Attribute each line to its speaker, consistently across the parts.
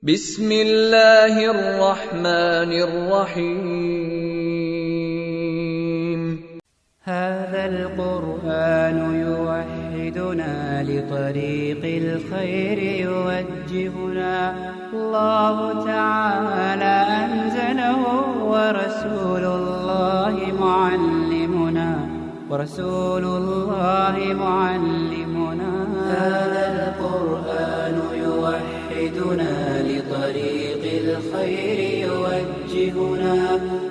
Speaker 1: بسم الله الرحمن الرحيم
Speaker 2: هذا القرآن يوحدنا لطريق الخير يوجهنا الله تعالى أنزله ورسول الله معلمنا هذا القرآن يوحدنا لطريق الخير يوجهنا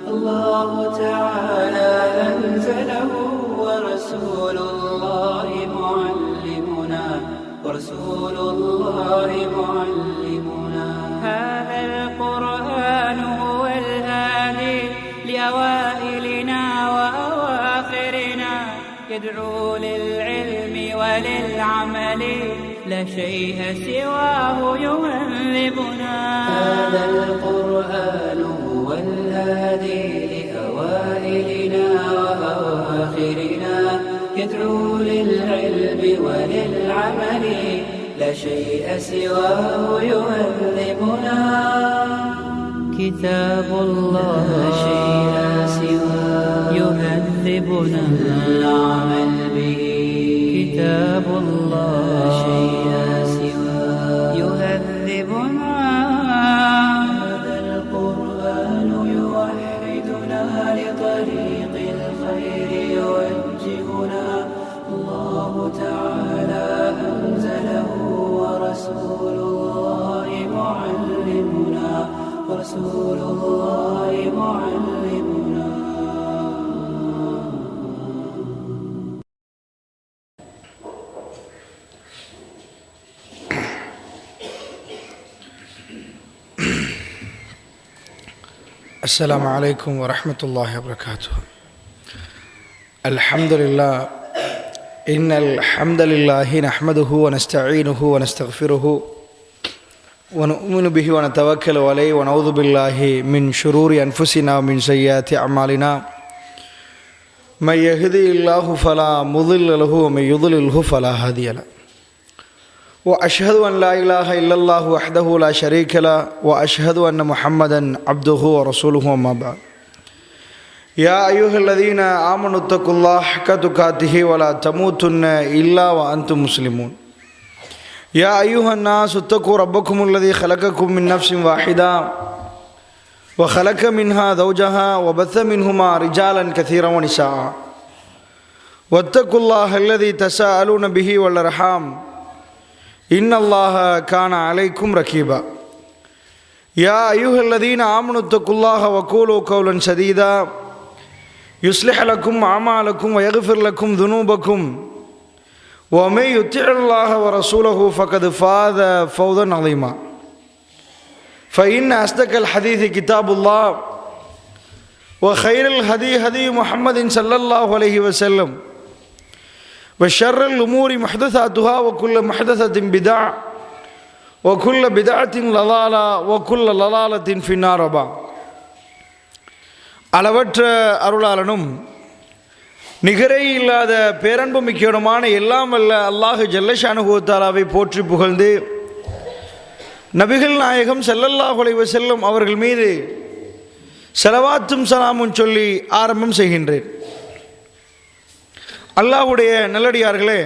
Speaker 2: الله تعالى أنزله ورسول الله معلمنا هذا القرآن هو الهادي لأوائلنا وأواخرنا يدعو للعلم وللعمل لا شيء سواه يهذبنا هذا القرآن هو الهادي لأوائلنا وأواخرنا يدعو للعلم وللعمل لا شيء سواه يهذبنا كتاب الله لا شيء سواه يهذبنا العمل به كتاب الله لا شيء سواه يهذبنا هذا القرآن يوحدنا لطريق الخير يوجهنا الله تعالى أنزله ورسول الله معلمنا
Speaker 3: السلام عليكم ورحمة الله وبركاته. الحمد لله إن الحمد لله نحمده ونستعينه ونستغفره ونؤمن به ونتوكل عليه ونعوذ بالله من شرور أنفسنا ومن سيئات أعمالنا من يهدي الله فلا مضل له ومن يضلله فلا هادي له وأشهد أن لا إله إلا الله وحده لا شريك له وأشهد أن محمدا عبده ورسوله أما بعد يا أيها الذين آمنوا اتقوا الله حق تقاته ولا تموتن إلا وأنتم مسلمون يا أيها الناس اتقوا ربكم الذي خلقكم من نفس واحدة وخلق منها زوجها وبث منهما رجالا كثيرا ونساء واتقوا الله الذي تساءلون به والأرحام إن الله كان عليكم رقيبا يا أيها الذين آمنوا اتقوا الله وقولوا قولا سديدا يصلح لكم أعمالكم ويغفر لكم ذنوبكم ومن يطع الله ورسوله فقد فاز فوزا عظيما فإن أصدق الحديث كتاب الله وخير الهدي هدي محمد صلى الله عليه وسلم وشر الأمور محدثاتها وكل محدثة بدعة وكل بدعة ضلالة وكل ضلالة في النار. அளவற்ற அருளாளனும் நிகரே இல்லாத பேரன்பு மிக்கவனுமான எல்லாம் வல்ல அல்லாஹ் ஜல்லஷானுஹு வ தஆலாவை போற்றி புகழ்ந்து நபிகள் நாயகம் ஸல்லல்லாஹு அலைஹி வஸல்லம் அவர்கள் மீது ஸலவாத்தும் சலாமும் சொல்லி ஆரம்பம் செய்கின்றேன். அல்லாஹ்வுடைய நல்லடியார்களே,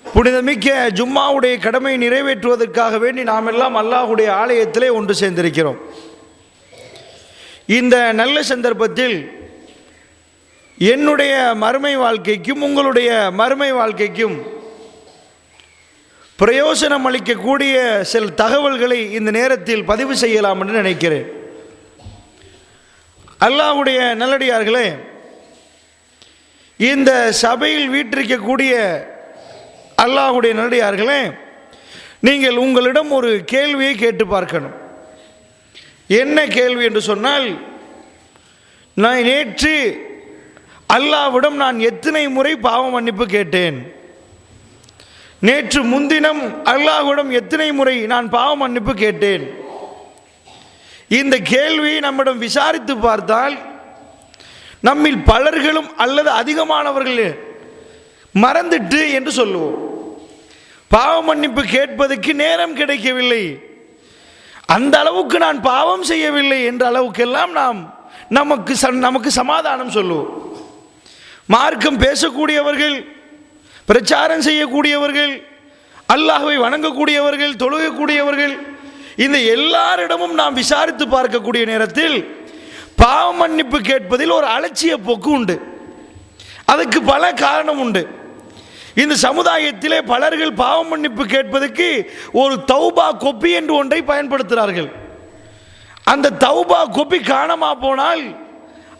Speaker 3: புனிதமிக்க ஜும்மாவுடைய கடமை நிறைவேற்றுவதற்காக வேண்டி நாம் எல்லாம் அல்லாஹ்வுடைய ஆலயத்திலே ஒன்று சேர்ந்திருக்கிறோம். இந்த நல்ல சந்தர்ப்பத்தில் என்னுடைய மறுமை வாழ்க்கைக்கும் உங்களுடைய மறுமை வாழ்க்கைக்கும் பிரயோசனம் அளிக்கக்கூடிய சில தகவல்களை இந்த நேரத்தில் பதிவு செய்யலாம் என்று நினைக்கிறேன். அல்லாஹ்வுடைய நல்லடியார்களே, இந்த சபையில் வீற்றிருக்கக்கூடிய அல்லாஹ்வுடைய நல்லடியார்களே, நீங்கள் உங்களிடம் ஒரு கேள்வியை கேட்டு பார்க்கணும். என்ன கேள்வி என்று சொன்னால், நான் நேற்று அல்லாஹ்விடம் நான் எத்தனை முறை பாவ மன்னிப்பு கேட்டேன், நேற்று முன்தினம் அல்லாஹ்விடம் எத்தனை முறை நான் பாவ மன்னிப்பு கேட்டேன். இந்த கேள்வியை நம்மிடம் விசாரித்து பார்த்தால் நம்மில் பலர்களும் அல்லது அதிகமானவர்கள் மறந்துட்டு என்று சொல்லுவோம். பாவ மன்னிப்பு கேட்பதற்கு நேரம் கிடைக்கவில்லை, அந்த அளவுக்கு நான் பாவம் செய்யவில்லை என்ற அளவுக்கெல்லாம் நமக்கு சமாதானம் சொல்லுவோம். மார்க்கம் பேசக்கூடியவர்கள், பிரச்சாரம் செய்யக்கூடியவர்கள், அல்லாஹ்வை வணங்கக்கூடியவர்கள், தொழுகக்கூடியவர்கள், இந்த எல்லாரிடமும் நாம் விசாரித்து பார்க்கக்கூடிய நேரத்தில் பாவ மன்னிப்பு கேட்பதில் ஒரு அலட்சிய போக்கு உண்டு. அதுக்கு பல காரணம் உண்டு. இந்த சமுதாயத்திலே பலர்கள் பாவ மன்னிப்பு கேட்பதற்கு ஒரு தௌபா கொப்பி என்று ஒன்றை பயன்படுத்துகிறார்கள். அந்த தௌபா கொப்பி காணாம போனால்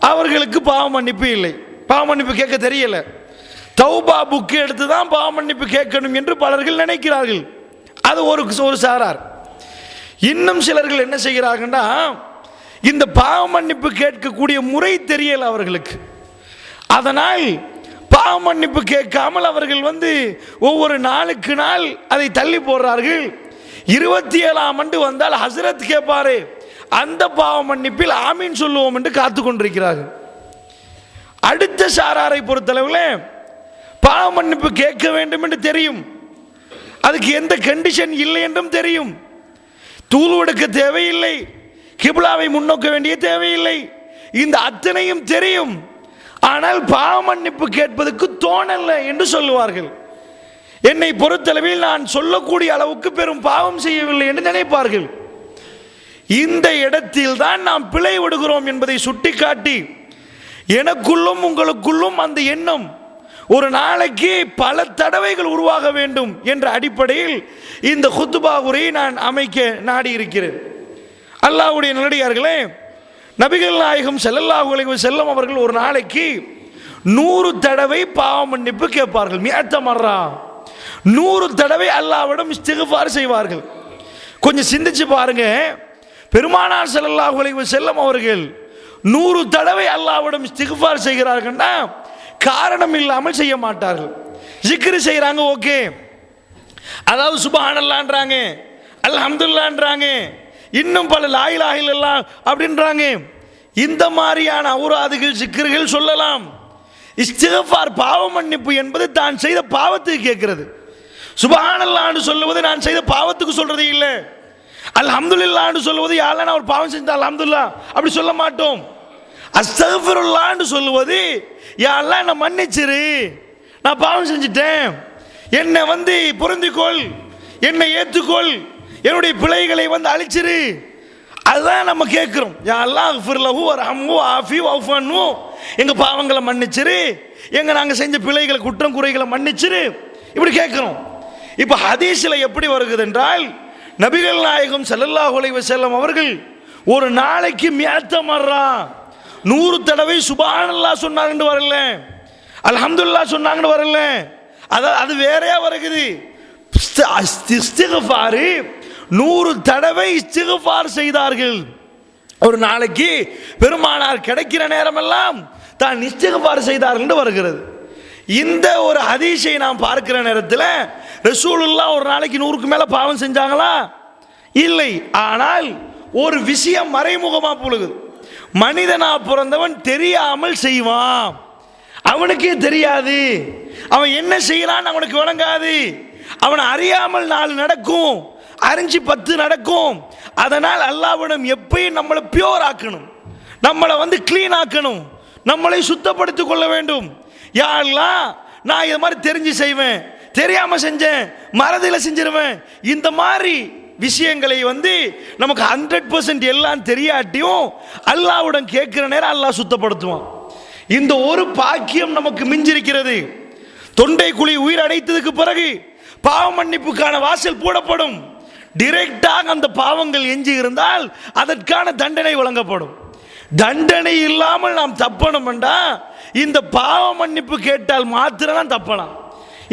Speaker 3: அவர்களுக்கு பாவ மன்னிப்பு இல்லை, பாவ மன்னிப்பு கேட்க தெரியல. தௌபா புக்கு எடுத்து தான் பாவ மன்னிப்பு கேட்கணும் என்று பலர்கள் நினைக்கிறார்கள். அது ஒரு சாரார். இன்னும் சிலர்கள் என்ன செய்கிறார்கள்னா, இந்த பாவ மன்னிப்பு கேட்கக்கூடிய முறை தெரியல அவர்களுக்கு. அதனால் பாவ மன்னிப்பு கேட்காமல் அவர்கள் ஒவ்வொரு நாளுக்கு நாள் அதை தள்ளி போடுறார்கள். 27ஆம் ஆண்டு வந்தால் ஹசரத் கேட்பாரு, அந்த பாவ மன்னிப்பில் ஆமீன் சொல்லுவோம் என்று காத்து கொண்டிருக்கிறார்கள். அடுத்த சாராரை பொறுத்தளவில் பாவ மன்னிப்பு கேட்க வேண்டும் என்று தெரியும், அதுக்கு எந்த கண்டிஷன் இல்லை என்றும் தெரியும். தூள் எடுக்க தேவையில்லை, கிப்லாவை முன்னோக்க வேண்டிய தேவையில்லை, இந்த அத்தனையும் தெரியும். ஆனால் பாவ மன்னிப்பு கேட்பதற்கு தோணல்ல என்று சொல்லுவார்கள். என்னை பொறுத்தளவில் நான் சொல்லக்கூடிய அளவுக்கு பெரும் பாவம் செய்யவில்லை என்று நினைப்பார்கள். இந்த இடத்தில் தான் நாம் பிழை விடுகிறோம் என்பதை சுட்டிக்காட்டி, எனக்குள்ளும் உங்களுக்குள்ளும் அந்த எண்ணம் ஒரு நாளைக்கு பல தடவைகள் உருவாக வேண்டும் என்ற அடிப்படையில் இந்த குத்துபா உரையை நான் அமைக்க நாடி இருக்கிறேன். அல்லாஹ்வுடைய நல்லடியார்களே, நபிகள் நாயகம் ஸல்லல்லாஹு அலைஹி வஸல்லம் அவர்கள் ஒரு நாளைக்கு 100 தடவை பாவ மன்னிப்பு கேட்பார்கள். 100 தடவை அல்லாஹ்விடம் இஸ்திக்ஃபார் செய்வார்கள். கொஞ்சம் சிந்திச்சு பாருங்க, பெருமானார் ஸல்லல்லாஹு அலைஹி வஸல்லம் அவர்கள் 100 தடவை அல்லாஹ்விடம் இஸ்திக்ஃபார் செய்கிறார்கள்னா காரணம் இல்லாமல் செய்ய மாட்டார்கள். ஜிக்ர் செய்கிறாங்க, ஓகே, அதாவது சுப்ஹானல்லாஹ்ன்றாங்க, அல்ஹம்துலில்லாஹ்ன்றாங்க, இன்னும் பல லா இலாஹ இல்லல்லாஹ் அப்படின்றாங்க. இந்த மாதிரியான அவுராதுகள் ஜிக்ர்கள் சொல்லலாம். இஸ்திக்ஃபார் பாவ மன்னிப்பு என்பது தான் செய்த பாவத்துக்கு கேட்கிறது. சுப்ஹானல்லாஹ்னு சொல்லுவது நான் செய்த பாவத்துக்கு சொல்றது இல்லை. அல்ஹம்துலில்லாஹ்னு சொல்லுவது யாரெல்லாம் நான் ஒரு பாவம் செஞ்சா அல்ஹம்துலில்லாஹ் அப்படி சொல்ல மாட்டோம். அஸ்தக்ஃபிருல்லாஹ்னு சொல்லுவது யா அல்லாஹ் என்னை மன்னிச்சிரு, நான் பாவம் செஞ்சிட்டேன், என்னை பொருந்திக்கொள், என்னை ஏற்றுக்கொள், என்னுடைய பிழைகளை அழிச்சிரு, அதுதான் நம்ம கேட்கிறோம். யா அல்லாஹ் அக்ஃபிர்லஹு வர்ஹம்ஹு வஆஃபி வஅஃபு அன்ஹு, எங்க பாவங்களை மன்னிச்சிரு, எங்க நாங்க செஞ்ச பிழைகளை குற்றம் குறைகளை மன்னிச்சிரு, இப்படி கேட்கிறோம். இப்போ ஹதீஸ்ல எப்படி வருகிறது என்றால், நபிகள் நாயகம் ஸல்லல்லாஹு அலைஹி வஸல்லம் அவர்கள் ஒரு நாளைக்கு 100 தடவை சுப்ஹானல்லாஹ் சொன்னாங்கன்னு வரல, அல்ஹம்துலில்லாஹ் சொன்னாங்கன்னு வரல, அது வேறையா வருகிறது. இஸ்திக்ஃபார் 100 தடவை இஸ்திக்ஃபார் செய்தார்கள். ஒரு நாளைக்கு பெருமானார் கிடைக்கிற நேரமெல்லாம் தான் இஸ்திக்ஃபார் செய்தார்கள் வருகிறது. இந்த ஒரு ஹதீஸை நாம் பார்க்கிற நேரத்தில் ரசூலுல்லாஹ் ஒரு நாளைக்கு 100க்கு மேல பாவம் செஞ்சாங்களா? இல்லை. ஆனால் ஒரு விஷயம் மறைமுகமா புழுகுது. மனிதனா பிறந்தவன் தெரியாமல் செய்வான், அவனுக்கே தெரியாது, அவன் என்ன செய்யறான் அவனுக்கு விளங்காது, அவன் அறியாமல் 4 நடக்கும், அறிஞ்சு 10 நடக்கும். அதனால் அல்லாஹ்விடம் எப்பயும் நம்மளை பியூர் ஆக்கணும், நம்மளை கிளீன் ஆக்கணும், நம்மளை சுத்தப்படுத்திக் கொள்ள வேண்டும். யா அல்லாஹ், நான் இது மாதிரி தெரிஞ்சு செய்வேன், தெரியாம செஞ்சேன், மறதியில் செஞ்சிருவேன், இந்த மாதிரி விஷயங்களை நமக்கு 100% எல்லாம் தெரியாட்டியும் அல்லாஹ்வுடன் கேட்கிற நேரம் அல்லாஹ் சுத்தப்படுத்துவான். இந்த ஒரு பாக்கியம் நமக்கு மிஞ்சிருக்கிறது. தொண்டை குழி உயிர் அடைத்ததுக்கு பிறகு பாவ மன்னிப்புக்கான வாசல் போடப்படும். டிரெக்டாக அந்த பாவங்கள் எஞ்சி இருந்தால் அதற்கான தண்டனை வழங்கப்படும். தண்டனை இல்லாமல் நாம் தப்பணும் என்றா இந்த பாவ மன்னிப்பு கேட்டால் மாத்திரம் தப்பலாம்.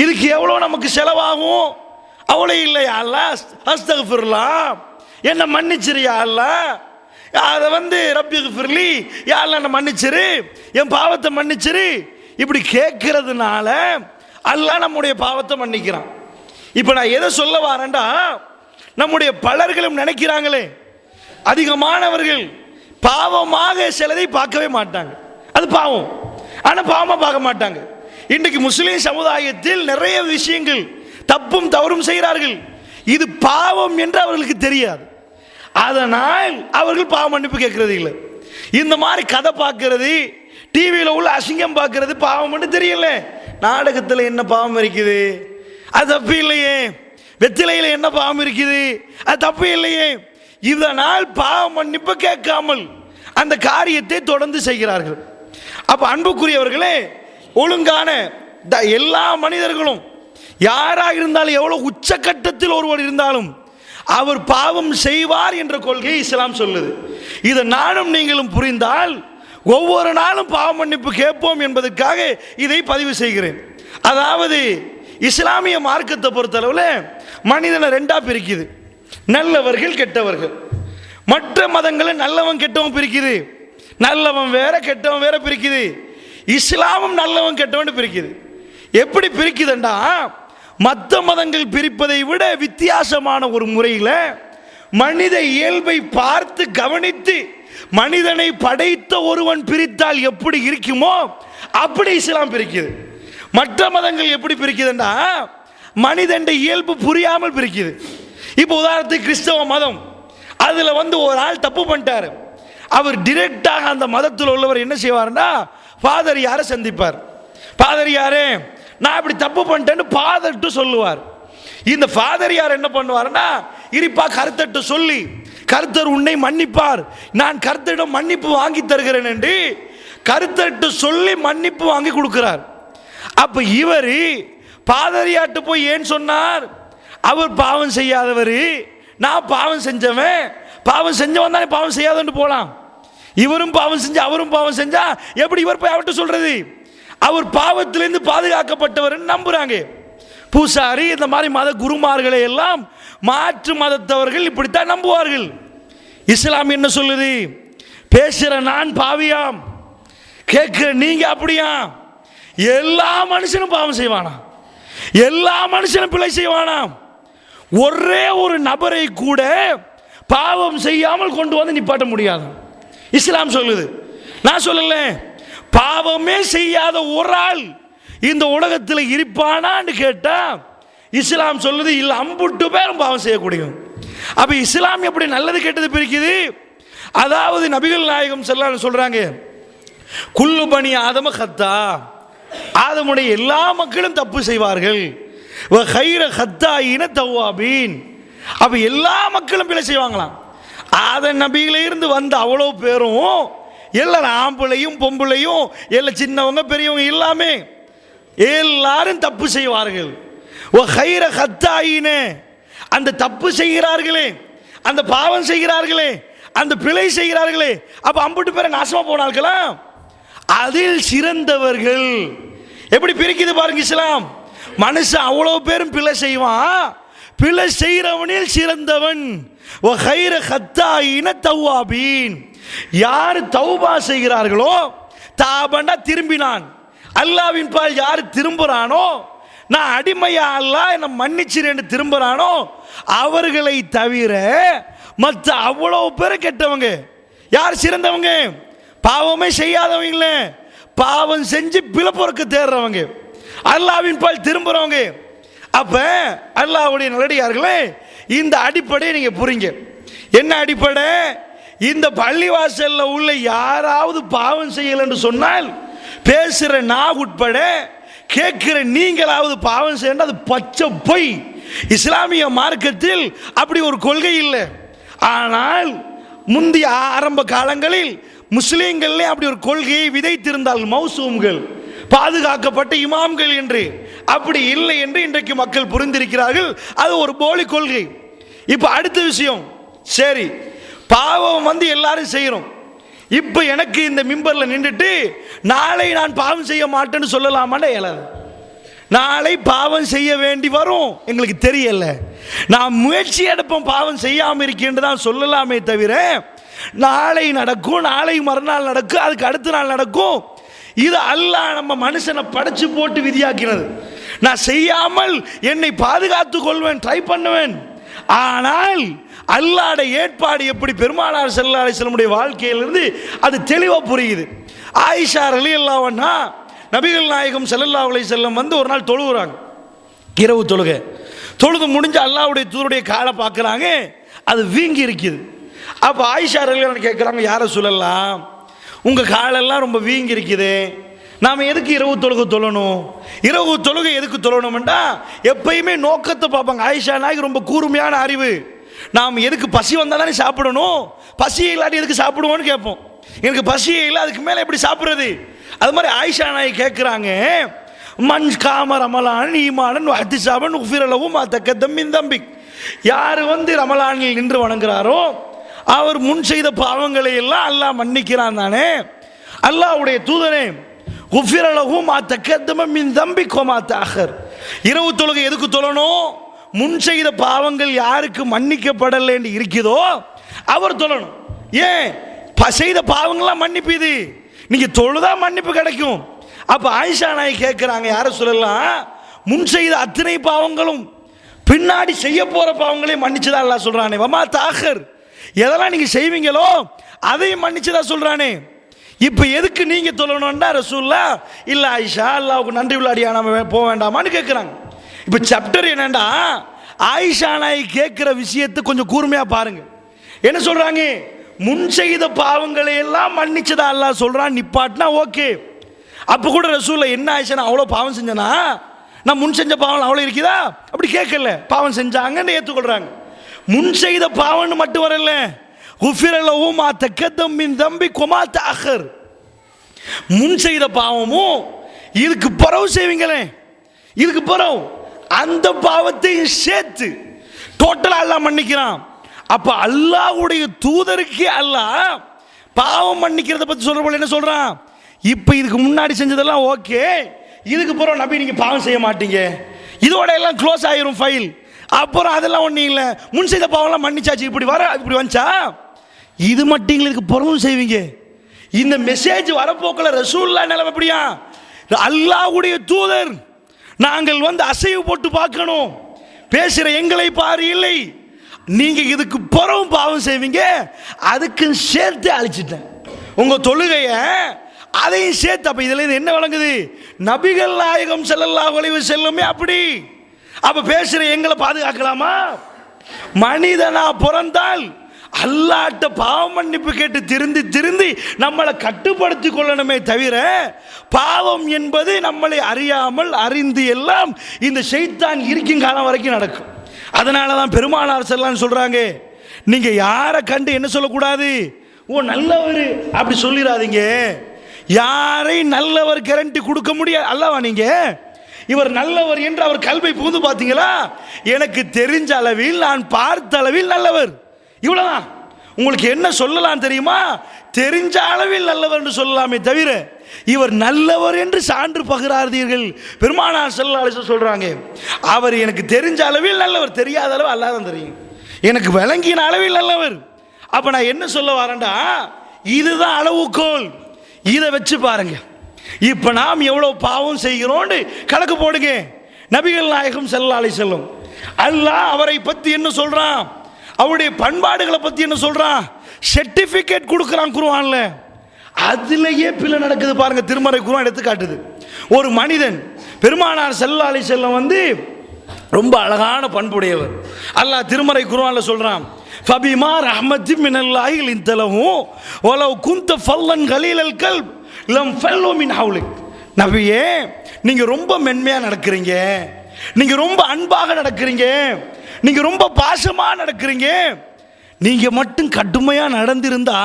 Speaker 3: இதுக்கு எவ்வளவு நமக்கு செலவாகும்? அவ்வளோ இல்லையா? அல்லாஹ் அஸ்தக்ஃபிருல்லாஹ், என்ன மன்னிச்சிரு யா அல்லாஹ், அதை ரப்பிக்ஃபிர்லி யா அல்லாஹ் என்ன மன்னிச்சிரு, என் பாவத்தை மன்னிச்சிரு, இப்படி கேட்கறதுனால அல்லாஹ் நம்முடைய பாவத்தை மன்னிக்கிறான். இப்போ நான் எதை சொல்ல வரேன்டா, நம்முடைய பலர்களும் நினைக்கிறாங்களே, அதிகமானவர்கள் பாவமாக சிலதை பார்க்கவே மாட்டாங்க, அது பாவம், ஆனால் பாவமாக பார்க்க மாட்டாங்க. இன்றைக்கு முஸ்லீம் சமுதாயத்தில் நிறைய விஷயங்கள் தப்பும் தவறும் செய்கிறார்கள், இது பாவம் என்று அவர்களுக்கு தெரியாது. அதனால் அவர்கள் பாவ மன்னிப்பு கேட்கறது இல்லை. இந்த மாதிரி கதை பார்க்கறது, டிவியில் உள்ள அசிங்கம் பார்க்கறது பாவம் மட்டும் தெரியல. நாடகத்தில் என்ன பாவம் இருக்குது, அது தப்பு இல்லையே. வெத்திலையில் என்ன பாவம் இருக்குது, அது தப்பு இல்லையே. இதனால் பாவ மன்னிப்பு கேட்காமல் அந்த காரியத்தை தொடர்ந்து செய்கிறார்கள். அப்ப அன்புக்குரியவர்களே, ஒழுங்கான எல்லா மனிதர்களும் யாராக இருந்தாலும், எவ்வளவு உச்சகட்டத்தில் ஒருவர் இருந்தாலும் அவர் பாவம் செய்வார் என்ற கொள்கை இஸ்லாம் சொல்லுது. இதை நானும் நீங்களும் புரிந்தால் ஒவ்வொரு நாளும் பாவ மன்னிப்பு கேட்போம் என்பதற்காக இதை பதிவு செய்கிறேன். அதாவது இஸ்லாமிய மார்க்கத்தை பொறுத்தளவில் மனிதனை ரெண்டா பிரிக்குது, நல்லவர்கள் கெட்டவர்கள். மற்ற மதங்களை நல்லவன் கெட்டவன் பிரிக்குது, நல்லவன் வேற கெட்டவன் வேற பிரிக்குது. இஸ்லாமும் நல்லவன் கெட்டவன் பிரிக்குது. எப்படி பிரிக்குதுண்டா, மற்ற மதங்கள் பிரிப்பதை விட வித்தியாசமான ஒரு முறையில் மனித இயல்பை பார்த்து கவனித்து மனிதனை படைத்த ஒருவன் பிரித்தால் எப்படி இருக்குமோ அப்படி இஸ்லாம் பிரிக்குது. மற்ற மதங்கள் எப்படி பிரிக்குதுண்டா, மனிதன் இயல்பு புரியாமல் பிரிக்குது. இப்போ உதாரணத்துக்கு கிறிஸ்தவ மதம், அதில் ஒரு ஆள் தப்பு பண்ணிட்டார், அவர் டிரெக்டாக அந்த மதத்தில் உள்ளவர் என்ன செய்வார்னா ஃபாதர் யாரை சந்திப்பார். ஃபாதர் யாரு, நான் இப்படி தப்பு பண்ணிட்டேன்னு ஃபாதர்ட்டு சொல்லுவார். இந்த ஃபாதர் யார் என்ன பண்ணுவார்னா இருப்பா கருத்தட்டு சொல்லி, கருத்தர் உன்னை மன்னிப்பார், நான் கருத்தரிடம் மன்னிப்பு வாங்கி தருகிறேன் என்று கருத்தட்டு சொல்லி மன்னிப்பு வாங்கி கொடுக்கிறார். அப்ப இவர் பாதரியாட்டு போய் ஏன் சொன்னார், அவர் பாவம் செய்யாதவர், நான் பாவம் செஞ்சவன், பாவம் செஞ்சவன் தானே பாவம் செய்யாதன்னு போலாம். இவரும் பாவம் செஞ்சா அவரும் பாவம் செஞ்சா எப்படி இவர் போய் அவர்கிட்ட சொல்றது? அவர் பாவத்திலிருந்து பாதுகாக்கப்பட்டவர் நம்புறாங்க. பூசாரி இந்த மாதிரி மத குருமார்களை எல்லாம் மாற்று மதத்தவர்கள் இப்படித்தான் நம்புவார்கள். இஸ்லாம் என்ன சொல்லுது, பேசுற நான் பாவியாம், கேட்கிற நீங்க அப்படியா? எல்லா மனுஷனும் பாவம் செய்வானா, எல்லா மனுஷனும் பிழை செய்வானாம். ஒரே ஒரு நபரை கூட பாவம் செய்யாமல் கொண்டு வந்து நிப்பாட்ட முடியாது இஸ்லாம் சொல்லுது. நான் சொல்லல, பாவமே செய்யாத ஒரு ஆள் இந்த உலகத்தில் இருப்பானான்னு கேட்டா இஸ்லாம் சொல்லுது இல்ல, அம்புட்டு பேரும் பாவம் செய்யக்கூடிய. அப்ப இஸ்லாம் எப்படி நல்லது கெட்டது பிரிக்குது? அதாவது நபிகள் நாயகம் ஸல்லல்லாஹு சொல்றாங்க, குல்லு பனி ஆதம ஹத்தா, ஆதமுடைய எல்லா மக்களும் தப்பு செய்வார்கள், வ கைர ஹத்தாயின தவ்வாபீன். அப்ப எல்லா மக்களும் பிழை செய்வாங்களாம். ஆதம் நபியில இருந்து வந்த அவ்வளவு பேரும் எல்லாரும் ஆம்பளையும் பொம்பளையும் எல்லா சின்னவங்க பெரியவங்க எல்லாமே எல்லாரும் தப்பு செய்வார்கள். வ கைர ஹத்தாயின, அந்த தப்பு செய்கிறார்களே, அந்த பாவம் செய்கிறார்களே, அந்த பிழை செய்கிறார்களே, அப்ப அம்புட்டு பேரை நாசமா போனார்களா, அதில் சிறந்தவர்கள். எப்படி பிரிக்குது பாருங்க இஸ்லாம். மனுஷன் அவ்வளவு பேரும் பிழை செய்வான், பிழை செய்கிறவனில் சிறந்தவன். யார் தௌபா செய்கிறார்களோ, தாபண்டா திரும்பினான், அல்லாவின் பால் யார் திரும்புறானோ, நான் அடிமையா அல்லாஹ் என்ன மன்னிச்சிரேன்னு திரும்புறானோ, அவர்களை தவிர மற்ற அவ்வளவு பேர் கெட்டவங்க. யார் சிறந்தவங்க? பாவமே செய்யாதவங்க இல்ல, பாவம் செஞ்சு பிழப்பொறுக்க தேடுறவங்க, அல்லாவின் பால் திரும்புறவங்க. அப்ப அல்லாஹ்வுடைய நல்லடியார்களே, இந்த அடிப்படையை நீங்க புரிங்க. என்ன அடிப்படை? இந்த பள்ளிவாசல்ல உள்ள யாராவது பாவம் செய்யல என்று சொன்னால் பேசுற நான் உட்பட கேட்கிற நீங்களாவது பாவம் செய்ய, அது பச்சை பொய். இஸ்லாமிய மார்க்கத்தில் அப்படி ஒரு கொள்கை இல்லை. ஆனால் முந்தைய ஆரம்ப காலங்களில் முஸ்லீம்களே அப்படி ஒரு கொள்கையை விதைத்திருந்தால், மௌசூம்கள், பாதுகாக்கப்பட்ட இமாம்கள் என்று, அப்படி இல்லை என்று இன்றைக்கு மக்கள் புரிந்திருக்கிறார்கள். அது ஒரு போலி கொள்கை. இப்ப அடுத்த விஷயம், சரி பாவம் எல்லாரும் செய்யறோம். இப்ப எனக்கு இந்த மிம்பர்ல நின்றுட்டு நாளை நான் பாவம் செய்ய மாட்டேன்னு சொல்லலாமான்னு இயலாது. நாளை பாவம் செய்ய வேண்டி வரும், எங்களுக்கு தெரியல, நான் முயற்சி எடுப்போம் பாவம் செய்யாம இருக்கேன்னு தான் சொல்லலாமே தவிர நாளை நடக்கும், நாளை மறுநாள் நடக்கும், அதுக்கு அடுத்த நாள் நடக்கும். இது அல்லாஹ் நம்ம மனுஷனை படைச்சு போட்டு விதியாக்கினது. நான் செய்யாமல் என்னை பாதுகாத்துக் கொள்வேன், ட்ரை பண்ணுவேன். ஆனால் அல்லாஹ்வுடைய ஏற்பாடு எப்படி பெருமானார் ஸல்லல்லாஹு அலைஹி வஸல்லம் வாழ்க்கையிலிருந்து அது தெளிவா புரியுது. ஆயிஷா ரலியல்லாஹு அன்ஹா நபிகள் நாயகம் ஸல்லல்லாஹு அலைஹி வஸல்லம் ஒரு நாள் தொழுகிறாங்க, இரவு தொழுகை. தொழுது முடிஞ்சு அல்லாஹ்வுடைய தூதருடைய காலை பார்க்குறாங்க, அது வீங்கி இருக்குது. அப்போ ஆயிஷா ரலியல்லாஹு கேட்குறாங்க, யார சொல்லலாம், உங்கள் காலெல்லாம் ரொம்ப வீங்கி இருக்குது, நாம் எதுக்கு இரவு தொழுகை தொழணும், இரவு தொழுகை எதுக்கு தொழணும்டா எப்பயுமே நோக்கத்தை பார்ப்பாங்க. ஆயிஷா நாய்க்கு ரொம்ப கூர்மையான அறிவு. நாம் எதுக்கு பசி வந்தால் தானே சாப்பிடணும், பசியை இல்லாட்டி எதுக்கு சாப்பிடுவோன்னு கேட்போம். எனக்கு பசியே இல்லை, அதுக்கு மேலே எப்படி சாப்பிட்றது? அது மாதிரி ஆயிஷா நாய் கேட்குறாங்க, மண் காம ரமலான் ஈமானன் வஹ்திசாபன் உஃபிரலவும் தக்கத்தம்மின் தம்பிக், யார் ரமலானில் நின்று வணங்குறாரோ அவர் முன் செய்த பாவங்களை எல்லாம் அல்லாஹ் மன்னிக்கிறான் தானே. அல்லாஹ்வுடைய தூதனே, உஃபிரலவும் தக்கத்தம்மின் தம்பிக் வமா தஅஹர், இரவு தொழுகை எதுக்கு தொழணும், முன் செய்த பாவங்கள் யாருக்கு மன்னிக்கப்படலை என்று இருக்குதோ அவர் தொழணும். ஏன், செய்த பாவங்கள்லாம் மன்னிப்பு, இது நீங்க தொழுதா மன்னிப்பு கிடைக்கும். அப்ப ஆயிஷா நாய் கேட்கிறாங்க, யார சொல்லலாம், முன் செய்த அத்தனை பாவங்களும் பின்னாடி செய்ய போற பாவங்களையும் மன்னிச்சுதான் அல்லாஹ் சொல்றானே. வமா தஅஹர், எதெல்லாம் நீங்க செய்வீங்களோ அதையும் மன்னிச்சுதான் சொல்றானே. இப்ப எதுக்கு நீங்க தொழணும்னா ரசூலுல்லாஹ், இல்ல ஆயிஷா அல்லாஹ்வுக்கு நன்றி உள்ளடியா நாம போக வேண்டாமான்னு கேட்கிறாங்க. இப்ப சாப்டர் என்னண்டா, ஆயிஷா நாய் கேட்கிற விஷயத்தை கொஞ்சம் கூர்மையா பாருங்க. என்ன சொல்றாங்க, முன் செய்த பாவங்களை எல்லாம் மன்னிச்சதா அல்லாஹ் சொல்றான், நிப்பாட்டினா ஓகே. அப்ப கூட ரசூலுல்லாஹ், என்ன ஆயிஷா நான் அவ்வளோ பாவம் செஞ்சனா, நான் முன் செஞ்ச பாவம் அவ்வளோ இருக்குதா, அப்படி கேட்கல, பாவம் செஞ்சாங்கன்னு ஏற்றுக்கொள்றாங்க. முன் செய்த பாவம்னு மட்டும் வரல, குஃபிரலஹு மா தக்கத்தம் மின் தம்பிக் வமா தஅஹர், முன் செய்த பாவமும் இதுக்கு பிறகு செய்வீங்களே, இதுக்கு பிறகு அந்த பாவத்தையும் சேர்த்து டோட்டலா அல்லாஹ் மன்னிக்கிறான். அப்ப அல்லாஹ்வுடைய தூதருக்கு அல்லாஹ் பாவம் மன்னிக்கிறத பத்தி சொல்றப்ப என்ன சொல்றான், இப்ப இதுக்கு முன்னாடி செஞ்சதெல்லாம் ஓகே, இதுக்கு பிறகு நபி நீங்க பாவம் செய்ய மாட்டீங்க, இதோட எல்லாம் க்ளோஸ் ஆயிரும் ஃபைல், அப்புறம் அதெல்லாம் ஒன்றும் இல்லை, முன் செய்த பாவம்லாம் மன்னிச்சாச்சு, இப்படி வந்துச்சா, இது மட்டும் இதுக்கு பிறகும் செய்வீங்க. இந்த மெசேஜ் வரப்போக்கில் ரசூலுல்லாஹ் நிலைமை எப்படியா, அல்லாஹ்வுடைய தூதர் நாங்கள் அசைவு போட்டு பார்க்கணும், பேசுற எங்களை பாரு இல்லை, நீங்க இதுக்கு பிறகும் பாவம் செய்வீங்க, அதுக்கு சேர்த்து அழிச்சிட்டேன் உங்க தொழுகைய, அதையும் சேர்த்து. அப்ப இதுல என்ன வழங்குது, நபிகள் நாயகம் ஸல்லல்லாஹு அலைஹி வஸல்லம் அப்படி. அப்ப பேசுற எங்களை பாதுகாக்கலாமா? மனிதனா பிறந்தால் அல்லாஹ்ட்ட பாவ மன்னிப்பு கேட்டு திருந்தி திருந்தி நம்மளை கட்டுப்படுத்தி கொள்ளணுமே தவிர, பாவம் என்பது நம்மளை அறியாமல் அறிந்து எல்லாம் இந்த ஷைத்தான் இருக்கும் காலம் வரைக்கும் நடக்கும். அதனால தான் பெருமானார் ஸல்லல்லாஹு சொல்றாங்க, நீங்க யாரை கண்டு என்ன சொல்லக்கூடாது, ஓ நல்லவர் அப்படி சொல்லிடாதீங்க. யாரை நல்லவர் கேரண்டி கொடுக்க முடியாது அல்லவா, நீங்க இவர் நல்லவர் என்று அவர் கல்வை புகுந்து பார்த்தீங்களா, எனக்கு தெரிஞ்ச அளவில் நான் பார்த்த அளவில் நல்லவர், இவ்வளவுதான். உங்களுக்கு என்ன சொல்லலாம் தெரியுமா, தெரிஞ்ச அளவில் நல்லவர் என்று சொல்லலாமே தவிர இவர் நல்லவர் என்று சான்று பகிராதீர்கள். பெருமானார் ஸல்லல்லாஹு அலைஹி வஸல்லம் சொல்றாங்க, அவர் எனக்கு தெரிஞ்ச அளவில் நல்லவர், தெரியாத அளவு அல்லாஹ் தான் தெரியும், எனக்கு விளங்கின அளவில் நல்லவர். அப்ப நான் என்ன சொல்ல வரேன்டா, இதுதான் அளவுகோல், இதை வச்சு பாருங்க. இப்ப நாம் எவ்வளவு பாவம் செய்கிறோம் கணக்கு போடுங்க. நபிகள் நாயகம் ஸல்லல்லாஹு அலைஹி வஸல்லம் அல்லாஹ் அவரை பத்தி என்ன சொல்றான், அவருடைய பண்பாடுகளை பத்தி என்ன சொல்றான், சர்டிபிகேட் கொடுக்கிறான் குர்ஆன்ல. அதுலயே பிள்ளை நடக்குது பாருங்க. திருமறை குர்ஆன் எடுத்து காட்டுது. ஒரு மனிதன் பெருமானார் ஸல்லல்லாஹு அலைஹி வஸல்லம் ரொம்ப அழகான பண்புடையவர். அல்லாஹ் திருமறை குர்ஆன்ல சொல்றான், ஃபபிமா ரஹ்மத்தி மினல்லாஹி லின்தலஹு வலவ் குன்த ஃபல்லன் கலீலல் கல்ப் லம் ஃபல்லு மின் ஹவுலிக். நபியே, நீங்க ரொம்ப மென்மையா நடக்கிறீங்க, நீங்க ரொம்ப அன்பாக நடக்கிறீங்க, நீங்க ரொம்ப பாசமா நடக்கிறீங்க, நீங்க மட்டும் கடுமையா நடந்திருந்தா,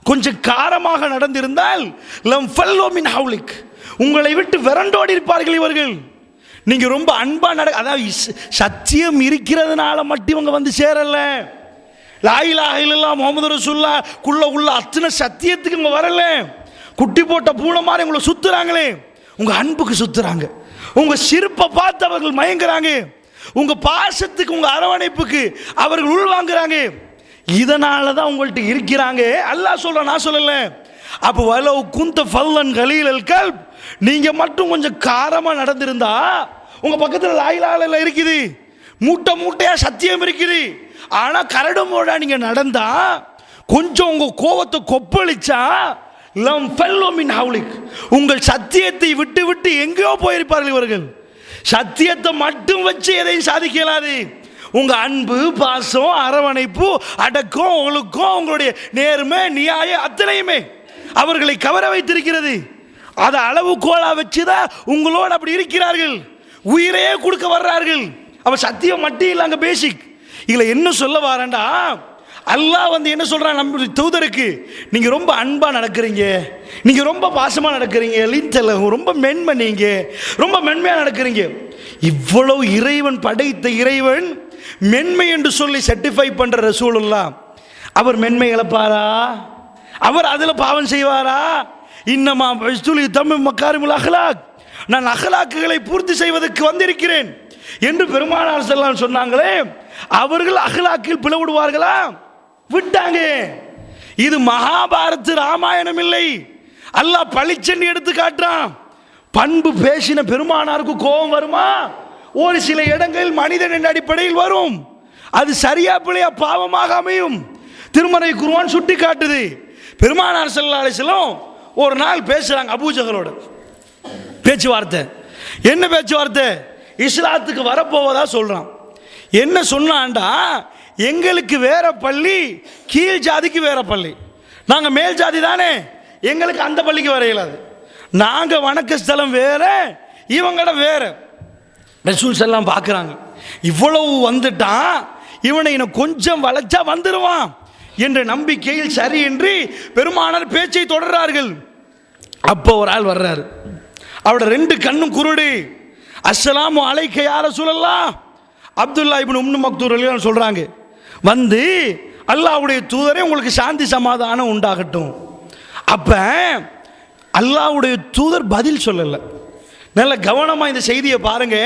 Speaker 3: கொஞ்சம் காரமாக நடந்திருந்தால் லம் ஃபல்லு மின் ஹவுலிக், உங்களை விட்டு விரண்டோடி இருப்பார்கள் இவர்கள். நீங்க ரொம்ப அன்பா அதாவது சத்தியம் இருக்கிறதுனால மட்டும் இவங்க சேரல, லா இலாஹ இல்லல்லாஹ் முஹம்மது ரசூலுல்லாஹ் குள்ள உள்ள அத்தனை சத்தியத்துக்கு இவங்க வரல. குட்டி போட்ட பூனை மாதிரி உங்களை சுத்துறாங்களே, உங்க அன்புக்கு சுத்துறாங்க, உங்க சிரிப்பை பார்த்து அவர்கள் மயங்குறாங்க, உங்க பாசத்துக்கு உங்க அரவணைப்புக்கு அவர்கள் உள்வாங்குறாங்க. இதனால தான் உங்கள்கிட்ட இருக்கிறாங்க. அல்லாஹ் சொல்ற, நான் சொல்லல. அப்ப வலவ் குன்த ஃபல்லன் கலீலல் கல்ப், நீங்க மட்டும் கொஞ்சம் காரமா நடந்திருந்தா, உங்க பக்கத்துல லா இலாஹ இல்லல்லாஹ் இருக்குது, மூட்டை மூட்டையா சத்தியம் இருக்குது, ஆனா கரடு முரடா நீங்க நடந்தா, கொஞ்சம் உங்க கோபத்தை கொப்பளிச்சா, லம் ஃபல்லு மின் ஹவுலிக், உங்கள் சத்தியத்தை விட்டு விட்டு எங்கேயோ போயிருப்பார்கள் இவர்கள். சத்தியத்தை மட்டும் வச்சு எதையும் சாதிக்க இயலாது. உங்கள் அன்பு, பாசம், அரவணைப்பு, அடக்கம், ஒழுக்கம், உங்களுடைய நேர்மை, நியாயம் அத்தனையுமே அவர்களை கவர வைத்திருக்கிறது. அதை அளவுகோலாக வச்சுதான் உங்களோடு அப்படி இருக்கிறார்கள். உயிரையே கொடுக்க வர்றார்கள். அவன் சத்தியம் மட்டும் இல்லை, அங்கே பேசிக். இதில் என்ன சொல்ல வாரண்டா, அல்லாஹ் என்ன சொல்றான் நம்ம தூதருக்கு, நீங்க ரொம்ப அன்பா நடக்கிறீங்க, நீங்க ரொம்ப பாசமா நடக்கிறீங்க, ரொம்ப மென்மை, நீங்க ரொம்ப மென்மையா நடக்கிறீங்க. இவ்வளவு இறைவன் படைத்த இறைவன் மென்மை என்று சொல்லி சர்டிஃபை பண்ற ரசூலுல்லாஹ், அவர் மென்மை இழப்பாரா? அவர் அதில் பாவம் செய்வாரா? இன்னமா தமிழ் மக்காரிமுல் அஹ்லாக், நான் அஹ்லாக்குகளை பூர்த்தி செய்வதற்கு வந்திருக்கிறேன் என்று பெருமானார் ஸல்லல்லாஹு அலைஹி சொன்னாங்களே, அவர்கள் அஹ்லாக்கில் பிளவுடுவார்களா? விட்டாங்க. இது மகாபாரத் ராமாயணம் இல்லை. அல்லாஹ் பளிச்சென்று எடுத்து காட்டுறான். பண்பு பேசின பெருமானாருக்கு கோபம் வருமா? ஒரு சில இடங்களில் மனிதனின் அடிப்படையில் வரும். அது சரியா பிழையா பாவமாக அமையும். திருமறை குர்ஆன் சுட்டி காட்டுது. பெருமானார் ஸல்லல்லாஹு அலைஹி வஸல்லம் ஒரு நாள் பேசுறாங்க அபூஜஹலோட. பேச்சுவார்த்தை. என்ன பேச்சுவார்த்தை? இஸ்லாத்துக்கு வரப்போவதா சொல்றான். என்ன சொன்னான்டா, எங்களுக்கு வேற பள்ளி, கீழ் ஜாதிக்கு வேற பள்ளி, நாங்க மேல் ஜாதி தானே, எங்களுக்கு அந்த பள்ளிக்கு வர இயலாது, நாங்க வணக்க ஸ்தலம் வேற, இவங்கட வேற. ரசூல் ஸல்லல்லாஹு பார்க்குறாங்க, இவ்வளவு வந்துட்டான், இவனை இன்னும் கொஞ்சம் வளைச்சா வந்துடுவான் என்ற நம்பிக்கையில் சரி என்று பெருமானார் பேச்சை தொடர்றார்கள். அப்போ ஒரு ஆள் வர்றாரு, அவரோட 2 கண்ணும் குருடு. அஸ்ஸலாமு அலைக்க யா ரசூலல்லாஹ், அப்துல்லா இப்னு உம்மு மக்தூம் ரலியல்லாஹு சொல்றாங்க, வந்து அல்லாஹ்வுடைய தூதரே உங்களுக்கு சாந்தி சமாதானம் உண்டாகட்டும். அப்ப அல்லாஹ்வுடைய தூதர் பதில் சொல்லல. நல்ல கவனமா இந்த செய்தியை பாருங்க.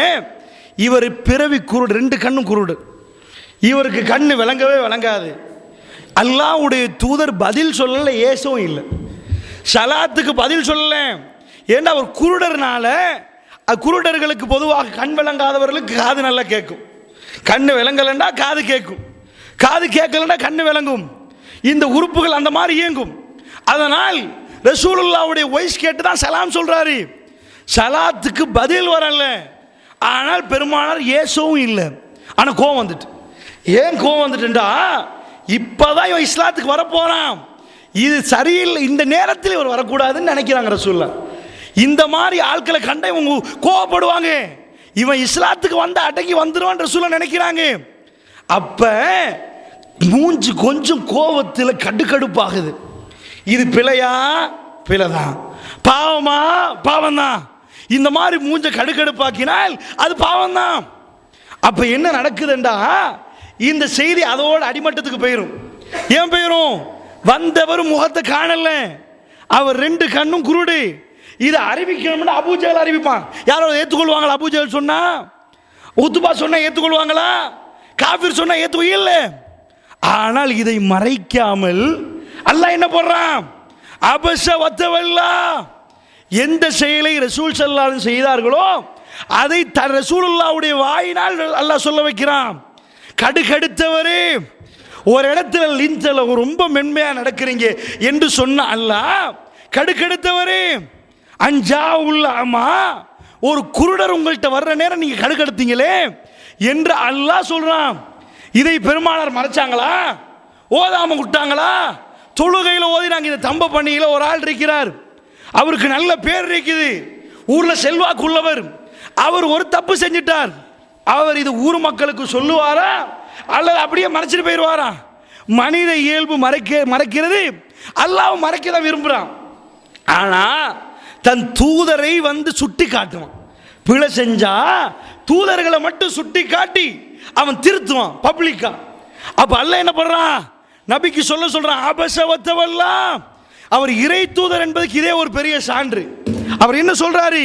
Speaker 3: இவர் பிறவி குருடு, 2 கண்ணும் குருடு, இவருக்கு கண்ணு விளங்கவே விளங்காது. அல்லாஹ்வுடைய தூதர் பதில் சொல்லல, ஏசவும் இல்லை, சலாத்துக்கு பதில் சொல்லல. ஏன்னா அவர் குருடர்னால, குருடர்களுக்கு பொதுவாக கண் விளங்காதவர்களுக்கு காது நல்லா கேட்கும். கண்ணு விளங்கலண்டா காது கேட்கும், காது கேட்கலண்டா கண்ணு விளங்கும். இந்த உறுப்புகள் அந்த மாதிரி இயங்கும். அதனால் ரசூலுல்லாஹ்வுடைய வாய்ஸ் கேட்டு தான் சலாம் சொல்றாரு. சலாத்துக்கு பதில் வரல. ஆனால் பெருமானார் ஏசவும் இல்லை. ஆனால் கோவம் வந்துட்டு. ஏன் கோவம் வந்துட்டுண்டா, இப்பதான் இவன் இஸ்லாத்துக்கு வரப்போறான், இது சரியில்லை, இந்த நேரத்தில் இவர் வரக்கூடாதுன்னு நினைக்கிறாங்க ரசூலுல்லாஹ். இந்த மாதிரி ஆட்களை கண்ட இவங்க கோவப்படுவாங்க. இவன் இஸ்லாத்துக்கு வந்த அடங்கி வந்துடுவான் ரசூலுல்லாஹ் நினைக்கிறாங்க. அப்ப மூஞ்சி கொஞ்சம் கோவத்தில் கடுக்கடுப்பாகுது. இது பிழையா? பிழைதான். பாவமா? பாவம்தான். இந்த மாதிரி மூஞ்ச கடுக்கடுப்பாக்கினால் அது பாவம்தான். அப்ப என்ன நடக்குதுண்டா, இந்த செய்தி அதோட அடிமட்டத்துக்கு போயிடும். ஏன் போயிடும்? வந்தவர் முகத்தை காணல, அவர் 2 கண்ணும் குருடு. இதை அறிவிக்கணும்னா அபூஜஹல் அறிவிப்பான். யாராவது ஏற்றுக்கொள்வாங்களா? அபூஜஹல் சொன்னா, உத்பா சொன்னா ஏற்றுக்கொள்வாங்களா? காஃபிர் சொன்னா ஏற்றுக்கொள்ள இல்லை. ஆனால் இதை மறைக்காமல் அல்லாஹ் என்ன பண்றான்? அபஸ வத்தவல்லா, எந்த செயலை ரசூல் ஸல்லல்லாஹு அலைஹி செய்தார்களோ அதை ரசூலுல்லாஹ்வுடைய வாயினால் அல்லாஹ் சொல்ல வைக்கிறான். கடுகடுத்தவரே, ஒரு இடத்துல லிஞ்சல ரொம்ப மென்மையா நடக்கிறீங்க என்று சொன்ன அல்லாஹ், கடுகடுத்தவரே அஞ்சா உள்ளாமா, ஒரு குருடர் உங்கள்கிட்ட வர்ற நேரம் நீங்க கடுகடுத்தீங்களே என்று அல்லாஹ் சொல்றான். இதை பெருமானார் மறைச்சாங்களா? ஓதாம விட்டாங்களா? தொழுகையில் ஓதினாங்க. இந்த தம்ப பண்ணியில் ஒரு ஆள் இருக்கிறார், அவருக்கு நல்ல பேர் இருக்குது, ஊர்ல செல்வாக்கு உள்ளவர். அவர் ஒரு தப்பு செஞ்சிட்டார். அவர் இது ஊர் மக்களுக்கு சொல்லுவாரா அல்லது அப்படியே மறைச்சிட்டு போயிடுவாரா? மனித இயல்பு மறைக்கிறது, அல்லாஹ் மறைக்க தான் விரும்புகிறான். ஆனா தன் தூதரை வந்து சுட்டி காட்டுவான். பிழை செஞ்சா தூதர்களை மட்டும் சுட்டி காட்டி அவன் திருத்துவான் பப்ளிக்கா. அப்ப அல்லாஹ் என்ன பண்றான்? நபிக்கு சொல்றான், அபஸவத்தவல்லா, அவர் இறை தூதர் என்பதற்கு இதே ஒரு பெரிய சான்று. அவர் என்ன சொல்றாரு?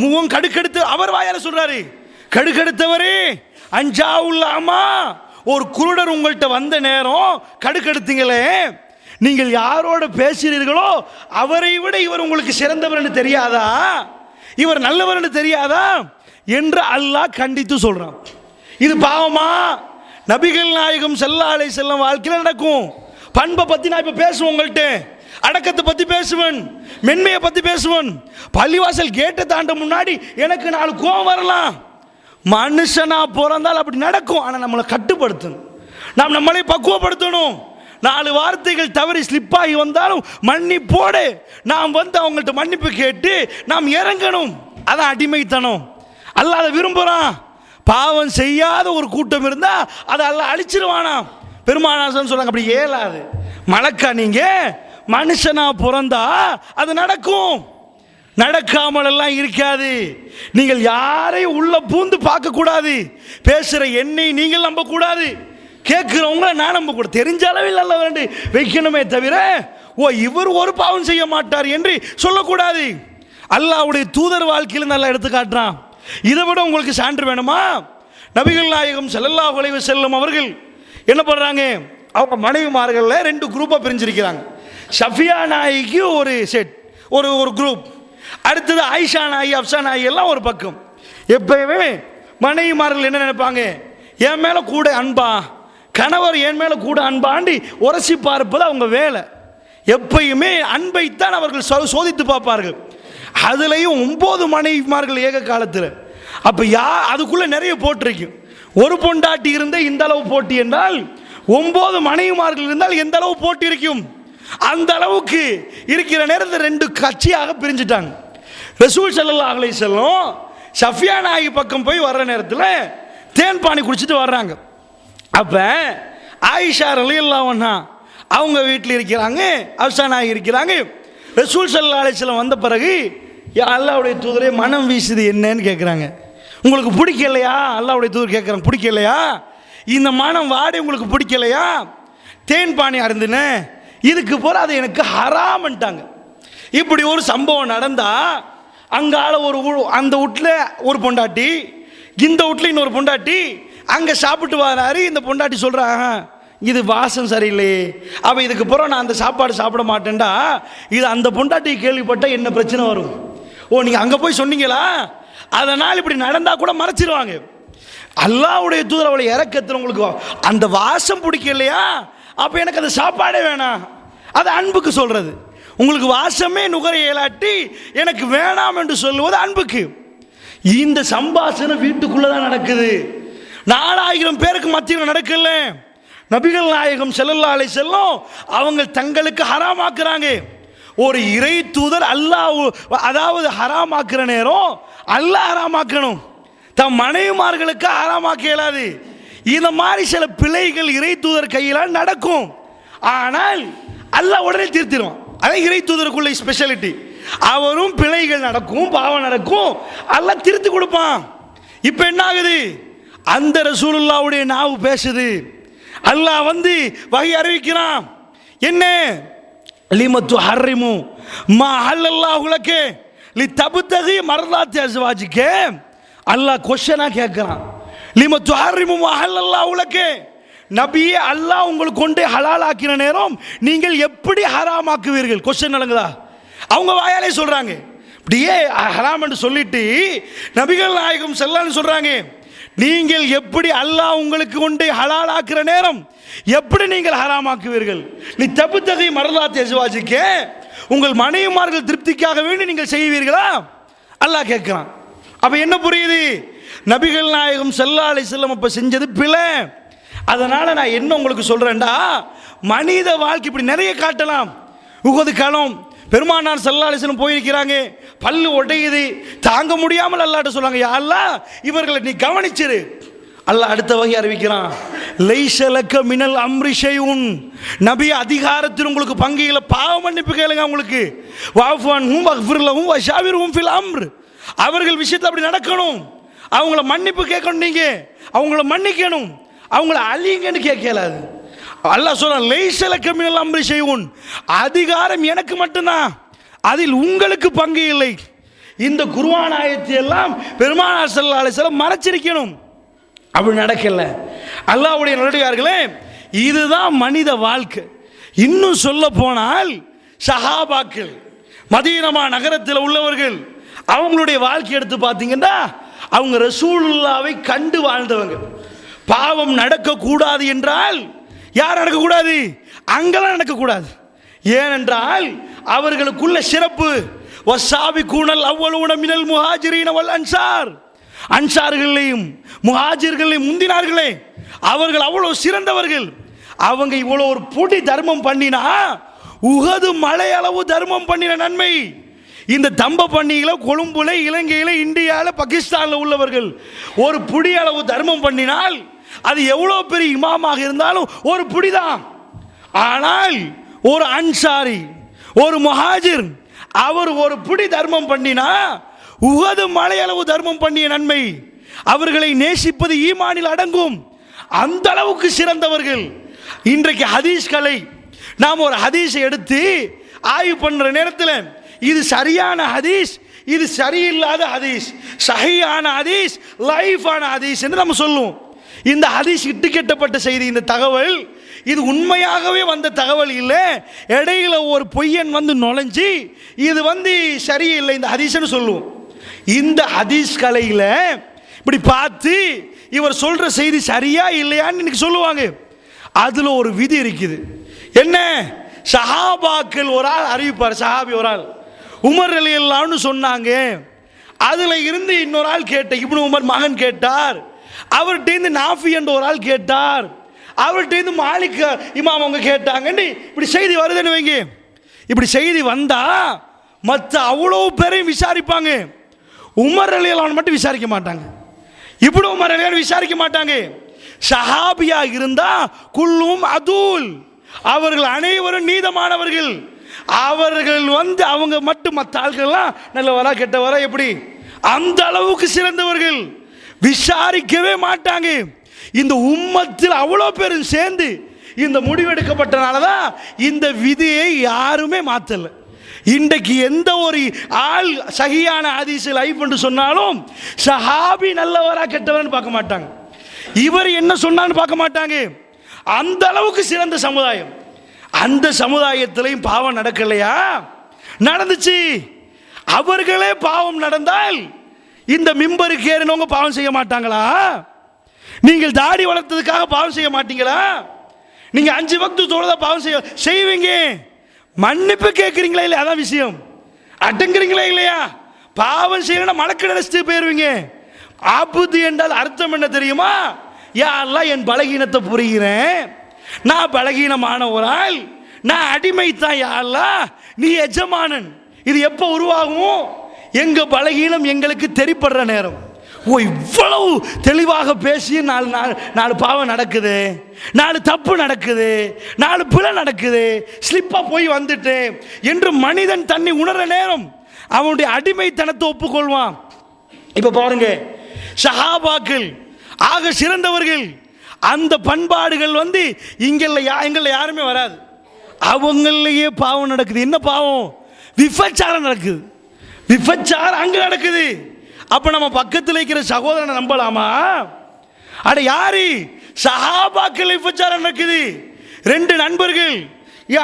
Speaker 3: முகம் கடுக்கெடுத்து அவர் வாயால சொல்றாரு, கடுக்கெடுத்தவரே அஞ்சா உள்ளாமா, ஒரு குருடர் உங்கள்கிட்ட வந்த நேரம் கடுக்கெடுத்தீங்களே, நீங்கள் யாரோட பேசுறீர்களோ அவரை விட இவர் உங்களுக்கு சிறந்தவர் என்று தெரியாதா, இவர் நல்லவர் என்று தெரியாதா என்று அல்லாஹ் கண்டித்து சொல்றான். இது பாவமா? நபிகள் நாயகம் ஸல்லல்லாஹு அலைஹி வஸல்லம் வாழ்க்கையில் நடக்கும். பண்பை பத்தி நான் இப்ப பேசுவேன் உங்கள்கிட்ட, அடக்கத்தை பத்தி பேசுவேன், மென்மையை பத்தி பேசுவேன். பள்ளிவாசல் கேட்டை தாண்ட முன்னாடி எனக்கு 4 கோபம் வரலாம். மனுஷனா பிறந்தால் அப்படி நடக்கும். ஆனால் நம்மளை கட்டுப்படுத்தணும், நாம் நம்மளை பக்குவப்படுத்தணும். 4 வார்த்தைகள் தவறி ஸ்லிப்பாகி வந்தாலும் மன்னிப்போடு நாம் அவங்கள்ட்ட மன்னிப்பு கேட்டு நாம் இறங்கணும். அதான் அடிமைத்தனம். அல்லாஹ் அதை விரும்புகிறான். பாவம் செய்யாத ஒரு கூட்டம் இருந்தால் அதை அல்லாஹ் அழிச்சிருவானா. பெருமானாசன் சொல்றாங்க, அப்படி ஏலாது. மலக்கா நீங்க மனுஷனா பிறந்தா அது நடக்கும், நடக்காமல் எல்லாம் இருக்காது. நீங்கள் யாரையும் உள்ள பூந்து பார்க்க கூடாது. பேசுற என்னை நீங்கள் நம்ப கூடாது, கேட்கிறவங்கள நான் நம்ப கூடாது. தெரிஞ்ச அளவில் அல்ல வேண்டி வைக்கணுமே தவிர இவர் ஒரு பாவம் செய்ய மாட்டார் என்று சொல்லக்கூடாது. அல்லாஹ்வுடைய தூதர் வாழ்க்கையில் நல்லா எடுத்து காட்டுறான். இதை விட உங்களுக்கு சான்று வேணுமா? நபிகள் நாயகம் ஸல்லல்லாஹு அலைஹி வஸல்லம் அவர்கள் என்ன பண்றாங்க, அவங்க மனைவிமார்கள்ல 2 குரூப்பா பிரிஞ்சிருக்கிறாங்க. ஷஃபியா நாயிக்கு ஒரு செட், ஒரு குரூப். அடுத்தது ஆயிஷா நாயி, அப்சா நாயி எல்லாம் ஒரு பக்கம். எப்பயுமே மனைவிமார்கள் என்ன நினைப்பாங்க, என் மேல கூட அன்பா, கணவர் என் மேல கூட அன்பாண்டி உரசி பார்ப்பது அவங்க வேலை. எப்பயுமே அன்பைத்தான் அவர்கள் சோதித்து பார்ப்பார்கள். அதுலேயும் 9 மனைவிமார்கள் ஏக காலத்தில். அப்போ அதுக்குள்ளே நிறைய போட்டிருக்கு. ஒரு பொண்டாட்டி இருந்த இந்த அளவு போட்டி என்றால் 9 மனைவிமார்கள் இருந்தால் எந்த அளவு போட்டி இருக்கும். அந்த அளவுக்கு இருக்கிற நேரத்தில் 2 கட்சியாக பிரிஞ்சுட்டாங்க. ரசூல் ஸல்லல்லாஹு அலைஹி வஸல்லம் ஷஃபியா நாயி பக்கம் போய் வர்ற நேரத்தில் தேன் பானி குடிச்சிட்டு வர்றாங்க. அப்போ ஆயிஷா ரலியல்லாஹு அன்ஹா அவங்க வீட்டில் இருக்கிறாங்க, அப்சா நாயி இருக்கிறாங்க. ரசூல் ஸல்லல்லாஹு அலைஹி வஸல்லம் வந்த பிறகு அல்லாஹ்வுடைய தூதரே மனம் வீசுது என்னன்னு கேட்குறாங்க. உங்களுக்கு பிடிக்கலையா? அல்லாஹ்வுடைய தூதர் கேட்குறாங்க, பிடிக்கலையா? இந்த மனம் வாடி உங்களுக்கு பிடிக்கலையா? தேன் பானி அருந்துனே, இதுக்கு போல அது எனக்கு ஹராம்ட்டாங்க. இப்படி ஒரு சம்பவம் நடந்தா அங்கால அந்த வீட்டில் ஒரு பொண்டாட்டி, இந்த வீட்டில் இன்னொரு பொண்டாட்டி அங்கே சாப்பிட்டு வராரு. இந்த பொண்டாட்டி சொல்கிறாங்க, இது வாசம் சரியில்லையே, அப்போ இதுக்கு பிறகு நான் அந்த சாப்பாடு சாப்பிட மாட்டேன்டா. இது அந்த பொண்டாட்டி கேள்விப்பட்டால் என்ன பிரச்சனை வரும்? நீங்கள் அங்கே போய் சொன்னீங்களா? அதனால் இப்படி நடந்தால் கூட மறைச்சிருவாங்க. அல்லாஹ்வுடைய தூதர் அவளை இறக்கத்தில் உங்களுக்கு அந்த வாசம் பிடிக்கலையா, அப்போ எனக்கு அந்த சாப்பாடே வேணாம். அது அன்புக்கு சொல்கிறது. உங்களுக்கு வாசமே நுகர இயலாட்டி எனக்கு வேணாம் என்று சொல்லுவது அன்புக்கு. இந்த சம்பாஷணை வீட்டுக்குள்ளே தான் நடக்குது. 4000 பேருக்கு மத்தியில் நடக்கல. நபிகள் நாயகம் ஸல்லல்லாஹு அலைஹி வஸல்லம் அவங்க தங்களுக்கு ஹராமாக்குறாங்க. ஒரு இறை தூதர் அல்லாஹ் அதாவது ஹராமாக்குற நேரம் அல்லாஹ் ஹராமாக்கணும், தம் மனைவிமார்களுக்கு ஹராமாக்க இயலாது. இந்த மாதிரி சில பிழைகள் இறை தூதர் கையில் நடக்கும். ஆனால் அல்லாஹ் உடனே திருத்திடுவான். அதான் இறை தூதருக்குள்ள ஸ்பெஷாலிட்டி. அவரும் பிழைகள் நடக்கும், பாவம் நடக்கும், அல்லாஹ் திருத்தி கொடுப்பான். இப்போ என்ன ஆகுது, அந்த ரசூலுல்லாஹ்வுடைய நாவு பேசுது. அல்லாஹ் வஹி அறிவிக்கிறான். என்ன? லிமத்து ஹர்ரிமு மா ஹல்லல்லாஹு லக லிதப்தகி மர்தாத்தி அஸ்வாஜிக. அல்லாஹ் கொஸ்டினா கேட்கிறான், லிமத்து ஹர்ரிமு மா ஹல்லல்லாஹு லக, நபியே அல்லாஹ் உங்களுக்கு கொண்டே ஹலால் ஆக்கின நேரம் நீங்கள் எப்படி ஹராமாக்குவீர்கள்? கொஸ்டின் நடக்குதா? அவங்க வாயாலே சொல்றாங்க. அப்படியே ஹராம் என்று சொல்லிட்டு நபிகள் நாயகம் ஸல்லல்லாஹு சொல்றாங்க, நீங்கள் எப்படி அல்லாஹ் உங்களுக்கு கொண்டு ஹலால் ஆக்குற நேரம் எப்படி நீங்கள் ஹராமாக்குவீர்கள்? நீ தப்புத்தகை மரலாத்தி அஸ்வாஜிக்க, உங்கள் மனைவிமார்கள் திருப்திக்காக வேண்டி நீங்கள் செய்வீர்களா? அல்லாஹ் கேட்கிறான். அப்ப என்ன புரியுது? நபிகள் நாயகம் ஸல்லல்லாஹு அலைஹி வஸல்லம் அப்ப செஞ்சது பிழை. அதனால நான் என்ன உங்களுக்கு சொல்றேன்டா, மனித வாழ்க்கை இப்படி நிறைய காட்டலாம். உகது காலம் பெருமானார் ஸல்லல்லாஹு அலைஹி வஸல்லம் போயிருக்கிறாங்க, பல்லு உடையுது, தாங்க முடியாமல் அல்லாஹ்ட்ட சொல்றாங்க, யா அல்லாஹ் இவர்களை நீ கவனிச்சிரு. அல்லாஹ் அடுத்த வகை அறிவிக்கிறான், லைஸலக மினல் அம்ரி ஷைஉன், நபி அதிகாரத்தில் உங்களுக்கு பங்கு இல்லை, பாவ மன்னிப்பு கேளுங்க அவங்களுக்கு. வஃபுன்ஹும் வஃபிர் லஹும் வஷாவிர்ஹும் ஃபில் அம்ர், அவர்கள் விஷயத்தில் அப்படி நடக்கணும், அவங்கள மன்னிப்பு கேட்கணும், நீங்க அவங்கள மன்னிக்கணும், அவங்கள அழிங்கன்னு கேட்கலாது. அல்லாஹ் சொல்றான், லைஸலக மினல் அம்ரி ஷைஉன், அதிகாரம் எனக்கு மட்டும்தான், அதில் உங்களுக்கு பங்கு இல்லை. இந்த குர்ஆன் ஆயத்தை எல்லாம் பெருமானார் ஸல்லல்லாஹு அலைஹி வஸல்லம் மறைச்சிருக்கணும். அப்படி நடக்கல. அல்லாஹ்வுடைய நல்லடியார்களே, இதுதான் மனித வாழ்க்கை. இன்னும் சொல்ல போனால் சஹாபாக்கள், மதீனா நகரத்தில் உள்ளவர்கள், அவங்களுடைய வாழ்க்கை எடுத்து பார்த்தீங்கன்னா அவங்க ரசூலுல்லாவை கண்டு வாழ்ந்தவங்க. பாவம் நடக்கக்கூடாது என்றால் யார் நடக்கக்கூடாது? அங்கெல்லாம் நடக்கக்கூடாது. ஏனென்றால் அவர்களுக்குள்ள சிறப்பு, வஸ்ஸாபிகூனல் அவ்வலூன மினல் முஹாஜிரீன வல் அன்சார், அன்சார்களையும் முஹாஜிர்களையும் முந்தினார்களே, அவர்கள் அவ்வளோ சிறந்தவர்கள். அவங்க இவ்வளோ ஒரு பொடி தர்மம் பண்ணினா உஹது மலை அளவு தர்மம் பண்ணின நன்மை இந்த தம்ப பண்ணிகளை கொழும்புல, இலங்கையில், இந்தியாவில், பாகிஸ்தானில் உள்ளவர்கள் ஒரு புடி அளவு தர்மம் பண்ணினால் அது எவ்வளோ பெரிய இமாமாக இருந்தாலும் ஒரு புடிதான். ஆனால் ஒரு அன்சாரி, ஒரு முஹாஜிர், அவர் ஒரு புடி தர்மம் பண்ணினா உஹது மலை அளவு தர்மம் பண்ணிய நன்மை. அவர்களை நேசிப்பது ஈமானில் அடங்கும். அந்த அளவுக்கு சிறந்தவர்கள். இன்றைக்கு ஹதீஸ் கலை, நாம் ஒரு ஹதீஸை எடுத்து ஆய்வு பண்ணுற நேரத்தில் இது சரியான ஹதீஸ், இது சரியில்லாத ஹதீஸ், சஹீஹான ஹதீஸ், லைஃபான ஹதீஸ் என்று நம்ம சொல்லுவோம். இந்த ஹதீஸ் இட்டுக்கட்டப்பட்ட செய்தி, இந்த தகவல் இது உண்மையாகவே வந்த தகவல் இல்லை, இடையில ஒரு பொய்யன் வந்து நுழைஞ்சி இது சரியில்லை இந்த ஹதீஸ்னு சொல்லுவோம். இந்த ஹதீஸ் கலையில் இப்படி பார்த்து இவர் சொல்ற செய்தி சரியா இல்லையான்னு இன்னைக்கு சொல்லுவாங்க. அதில் ஒரு விதி இருக்குது. என்ன? சஹாபாக்கள் ஒரு ஆள் அறிவிப்பார், சஹாபி ஒரு ஆள் உமர் ரலியல்லாஹு சொன்னாங்க. அதில் இருந்து இன்னொரு ஆள் கேட்ட இப்னு உமர் மகன் கேட்டார். அவர்கிட்ட நாஃபி என்ற ஒரு ஆள் கேட்டார். அவர்கிட்ட மாலிக் இமாம் அவங்க கேட்டாங்கன்னு இப்படி செய்தி வருதுன்னு வைங்க. இப்படி செய்தி வந்தா மற்ற அவ்வளோ பேரையும் விசாரிப்பாங்க. உமர் ரலியல்லாஹு மட்டும் விசாரிக்க மாட்டாங்க, இப்னு உமர் ரலியல்லாஹு விசாரிக்க மாட்டாங்க. சஹாபியா இருந்தா குல்லும் அதுல், அவர்கள் அனைவரும் நீதமானவர்கள். அவர்கள் அவங்க மட்டும் மற்ற ஆட்கள்லாம் நல்லவரா கெட்டவரா எப்படி அந்த அளவுக்கு சிறந்தவர்கள், விசாரிக்கவே மாட்டாங்க. இந்த உம்மத்தில் அவ்வளோ பேரும் சேர்ந்து இந்த முடிவெடுக்கப்பட்டனால தான் இந்த விதியை யாருமே மாற்றல. இன்றைக்கு எந்த ஒரு ஆள் சஹீஹான ஹதீஸ் லைஃப் என்று சொன்னாலும் சஹாபி நல்லவரா கெட்டவர்னு பார்க்க மாட்டாங்க, இவர் என்ன சொன்னான்னு பார்க்க மாட்டாங்க. அந்த அளவுக்கு சிறந்த சமுதாயம். அந்த சமுதாயத்திலையும் பாவம் நடக்கலையா? நடந்துச்சு. அவர்களே பாவம் நடந்தால் இந்த மிம்பருக்கு ஏறினவங்க பாவம் செய்ய மாட்டாங்களா? நீங்கள் தாடி வளர்த்ததுக்காக பாவம் செய்ய மாட்டீங்களா? நீங்க 5 வக்து தொழுதா பாவம் செய்வீங்க. மன்னிப்பு கேட்குறீங்களா இல்லையா? அதான் விஷயம். அடங்குறீங்களா இல்லையா? பாவம் செய்யணும் மலக்கு நினைச்சிட்டு போயிருவீங்க. ஆபத்து என்றால் அர்த்தம் என்ன தெரியுமா? யா அல்லாஹ், என் பலகீனத்தை புரிகிறேன், நான் பலகீனமான ஒரு ஆள், நான் அடிமைத்தான். யா அல்லாஹ், நீ எஜமானன். இது எப்போ உருவாகும்? எங்க பலகீனம் எங்களுக்கு தெரிப்படுற நேரம். ஓ, இவ்வளவு தெளிவாக பேசி 4 பாவம் நடக்குது, 4 தப்பு நடக்குது, 4 பிழை நடக்குது, ஸ்லிப்பா போய் வந்துட்டு என்று மனிதன் தன்னை உணர்ற நேரம் அவனுடைய அடிமைத்தனத்தை ஒப்புக்கொள்வான். இப்ப பாருங்க, சஹாபாக்கள் ஆக சிறந்தவர்கள். அந்த பண்பாடுகள் எங்கள்ல யாருமே வராது. அவங்களையே பாவம் நடக்குது. என்ன பாவம்? விபச்சாரம் நடக்குது. விபச்சாரம் அங்க நடக்குது. அப்ப நம்ம பக்கத்தில் இருக்கிற சகோதரனை நம்பலாமா? அட யாரு? சஹாபாக்கள் விபச்சாரம் நடக்குது. 2 நண்பர்கள்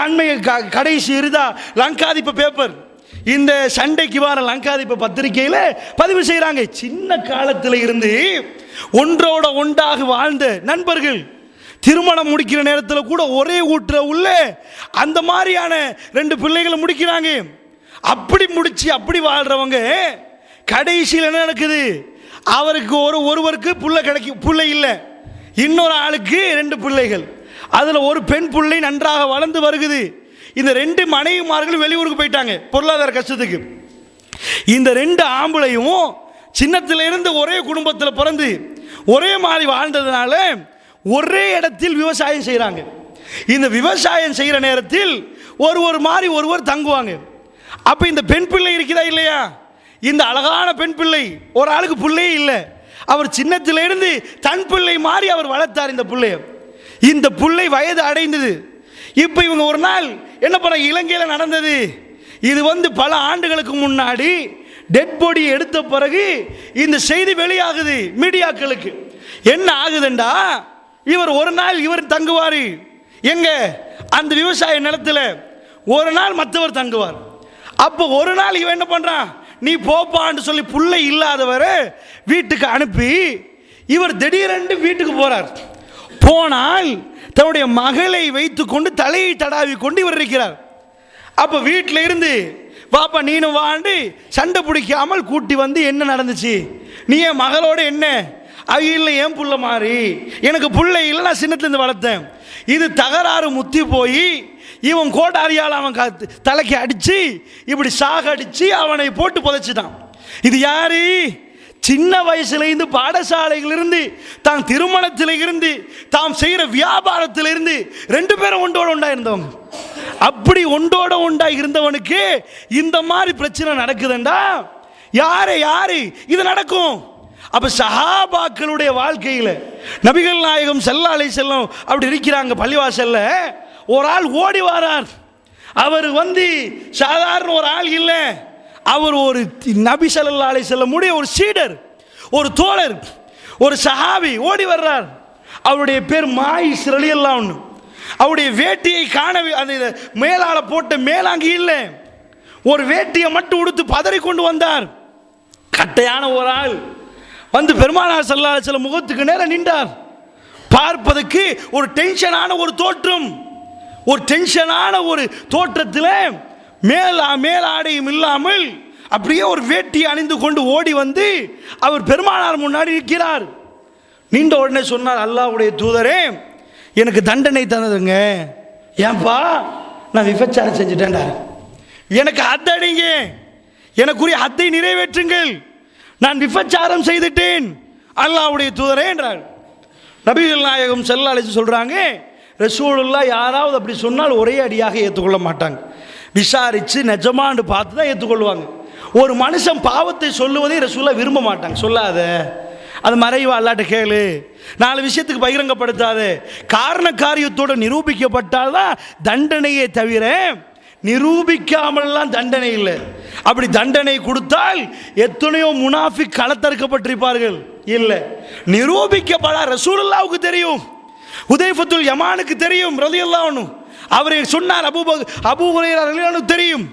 Speaker 3: அண்மைய கடைசி இருதா லங்காதிப பேப்பர், இந்த சண்டைக்கு வார லங்காதிப பத்திரிகையில் பதிவு செய்கிறாங்க. சின்ன காலத்தில் இருந்து ஒன்றோட ஒன்றாக வாழ்ந்த நண்பர்கள் திருமணம் முடிக்கிற நேரத்தில் கூட ஒரே வீட்டில் உள்ள அந்த மாதிரியான 2 பிள்ளைகளை முடிக்கிறாங்க. அப்படி முடிச்சு அப்படி வாழ்றவங்க கடைசியில் என்ன நடக்குது? அவருக்கு ஒருவருக்கு பிள்ளை இல்லை, இன்னொரு ஆளுக்கு 2 பிள்ளைகள். அதில் ஒரு பெண் பிள்ளை நன்றாக வளர்ந்து வருகுது. இந்த 2 மனைவிமார்களும் வெளியூருக்கு போயிட்டாங்க பொருளாதார கஷ்டத்துக்கு. இந்த 2 ஆம்பளையும் சின்னத்திலிருந்து ஒரே குடும்பத்தில் பிறந்து ஒரே மாதிரி வாழ்ந்ததுனால ஒரே இடத்தில் விவசாயம் செய்கிறாங்க. இந்த விவசாயம் செய்கிற நேரத்தில் ஒரு மாதிரி ஒருவர் தங்குவாங்க. அப்போ இந்த பெண் பிள்ளை இருக்குதா இல்லையா? இந்த அழகான பெண் பிள்ளை, ஒரு ஆளுக்கு பிள்ளையே இல்லை, அவர் சின்னத்திலிருந்து தன் பிள்ளை மாதிரி அவர் வளர்த்தார் இந்த பிள்ளைய. இந்த பிள்ளை வயது அடைந்தது. இப்போ இவங்க ஒரு நாள் என்ன பண்ண, இலங்கையில் நடந்தது இது பல ஆண்டுகளுக்கு முன்னாடி டெட் பாடி எடுத்த பிறகு இந்த செய்தி வெளியாகுது மீடியாக்களுக்கு. என்ன ஆகுதுண்டா, இவர் ஒரு நாள் இவர் தங்குவார் எங்க, அந்த விவசாய நிலத்தில் ஒரு நாள் மற்றவர் தங்குவார். அப்போ ஒரு நாள் இவன் என்ன பண்றான், நீ போப்பான்னு சொல்லி பிள்ளை இல்லாதவரை வீட்டுக்கு அனுப்பி இவர் திடீரென்று வீட்டுக்கு போறார். போனால் தன்னுடைய மகளை வைத்துக்கொண்டு தலையை தடாவி கொண்டு இவர் இருக்கிறார். அப்போ வீட்டில் இருந்து பாப்பா நீனும் வாண்டு சண்டை பிடிக்காமல் கூட்டி வந்து என்ன நடந்துச்சு, நீ என் மகளோட என்ன, அது இல்லை என் புள்ள மாறி, எனக்கு பிள்ளை இல்லை, நான் சின்னத்துலேருந்து வளர்த்தேன், இது தகராறு முத்தி போய் இவன் கோடாரியால் அவன் தலைக்கு அடித்து இப்படி அடித்து அவனை போட்டு புதைச்சிட்டான். இது யாரு? சின்ன வயசுலேருந்து பாடசாலையிலிருந்து தான் திருமணத்திலிருந்து தாம் செய்கிற வியாபாரத்திலிருந்து 2 பேரும் ஒன்றோட ஒன்றா இருந்தவங்க. அப்படி ஒன்றோட ஒன்றா இருந்தவனுக்கு இந்த மாதிரி பிரச்சனை நடக்குதுண்டா யாரு இது நடக்கும்? அப்ப சஹாபாக்களுடைய வாழ்க்கையில் நபிகள் நாயகம் ஸல்லல்லாஹு அலைஹி வஸல்லம் அப்படி இருக்கிறாங்க. பள்ளிவாசல்ல ஒரு ஆள் ஓடி வரார். அவர் சாதாரண ஒரு ஆள் இல்லை, அவர் ஒரு நபி ஸல்லல்லாஹு அலைஹி வஸல்லம் உடைய ஒரு சீடர், ஒரு தோழர், ஒரு சஹாபி ஓடி வர்றார். அவருடைய பேர் மாயிஸ் ரலியல்லாஹு அன்ஹு. அவருடைய வேட்டியை காண அந்த மேலால போட்ட மேலாங்கி இல்லை, ஒரு வேட்டியை மட்டும் உடுத்து பதறி கொண்டு வந்தார். கட்டையான ஒரு ஆள் பெருமானார் ஸல்லல்லாஹு அலைஹி வஸல்லம் முகத்துக்கு நேரா நின்றார். பார்ப்பதற்கு ஒரு டென்ஷனான ஒரு தோற்றம், ஒரு டென்ஷனான ஒரு தோற்றத்தில் மேலாடையும் இல்லாமல் அப்படியே ஒரு வேட்டியை அணிந்து கொண்டு ஓடி அவர் பெருமானார் முன்னாடி நிற்கிறார். நின்ற உடனே சொன்னார், அல்லாஹ்வுடைய தூதரே, எனக்கு தண்டனை தந்ததுங்க. ஏன்பா? நான் விபச்சாரம் செஞ்சுட்டேன்டா, எனக்கு அத்தடிங்க, எனக்குரிய அத்தை நிறைவேற்றுங்கள், நான் விபச்சாரம் செய்துட்டேன் அல்லாஹ்வுடைய தூதரே என்றார். நபிகள் நாயகம் ஸல்லல்லாஹு அலைஹி வஸல்லம் சொல்றாங்க, ரசூலுல்லாஹ் யாராவது அப்படி சொன்னால் ஒரே அடியாக ஏற்றுக்கொள்ள மாட்டாங்க, விசாரித்து நிஜமான்னு பார்த்து தான் ஏற்றுக்கொள்வாங்க. ஒரு மனுஷன் பாவத்தை சொல்லுவதை ரசூலுல்லாஹ் விரும்ப மாட்டாங்க. சொல்லாத, அது மறைவா, அல்லாட்ட கேளு, 4 விஷயத்துக்கு பகிரங்கப்படுத்தாத, காரண காரியத்தோடு நிரூபிக்கப்பட்டால் தான் தண்டனையே தவிர நிரூபிக்காமல்லாம் தண்டனை இல்லை. அப்படி தண்டனை கொடுத்தால் எத்தனையோ முனாஃபிக் களத்தறுக்கப்பட்டிருப்பார்கள். இல்லை, நிரூபிக்கப்பட ரசூலுல்லாஹ்வுக்கு தெரியும், ஹுதைஃபத்துல் யமானுக்கு தெரியும் ரலியல்லாஹு அன்ஹு. அவரை சொன்னார் அபூ ஹுரைரா ரலியல்லாஹு அன்ஹு தெரியும்.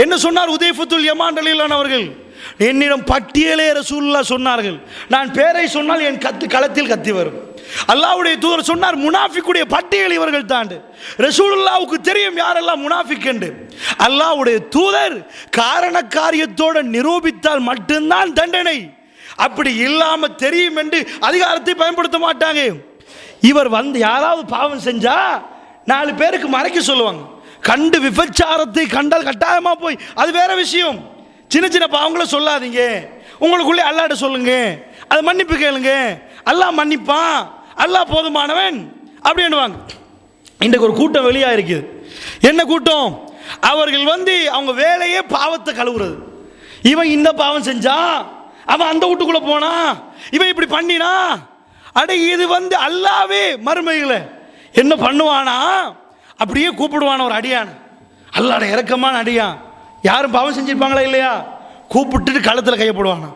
Speaker 3: என்ன சொன்னார் ஹுதைஃபத்துல் யமான் ரலியல்லாஹு அன்ஹு அவர்கள்? என்னிடம் பட்டியலே ரசூலுல்லாஹ் சொன்னார்கள், நான் பேரை சொன்னால் என் களத்தில் கத்தி வரும். அல்லாஹ்வுடைய தூதர் சொன்னார், முனாஃபிக்குடைய பட்டியல் இவர்கள் தாண்டு. ரசூலுல்லாஹ்வுக்கு தெரியும் யாரெல்லாம் முனாஃபிக் என்று. அல்லாஹ்வுடைய தூதர் காரண காரியத்தோடு நிரூபித்தால் மட்டும்தான் தண்டனை, அப்படி இல்லாம தெரியும் என்று அதிகாரத்தை பயன்படுத்த மாட்டாங்க. இவர் யாராவது பாவம் செஞ்சா 4 பேருக்கு மறைக்க சொல்லுவாங்க. கண்டு விபச்சாரத்தை கண்டால் கட்டாயமா போய், அது வேற விஷயம், சின்ன சின்ன பாவங்களை சொல்லாதீங்க, உங்களுக்குள்ளே அல்லாஹ்ட்ட சொல்லுங்க, அது மன்னிப்பு கேளுங்க, அல்லாஹ் மன்னிப்பான், அல்லாஹ் போதுமானவன் அப்படின்னுவாங்க. இன்றைக்கு ஒரு கூட்டம் வெளியா இருக்குது. என்ன கூட்டம்? அவர்கள் அவங்க வேலையே பாவத்தை கழுவுறது. இவன் இந்த பாவம் செஞ்சா, அவன் அந்த வீட்டுக்குள்ள போனா, இவன் இப்படி பண்ணினா, அடே இது அல்லாவே மறுமைகளை என்ன பண்ணுவானா, அப்படியே கூப்பிடுவான ஒரு அடியான், அல்லாஹ்வுடைய இரக்கமான அடியான். யாரும் பாவம் செஞ்சிருப்பாங்களா இல்லையா? கூப்பிட்டுட்டு களத்தில் கையப்படுவானா.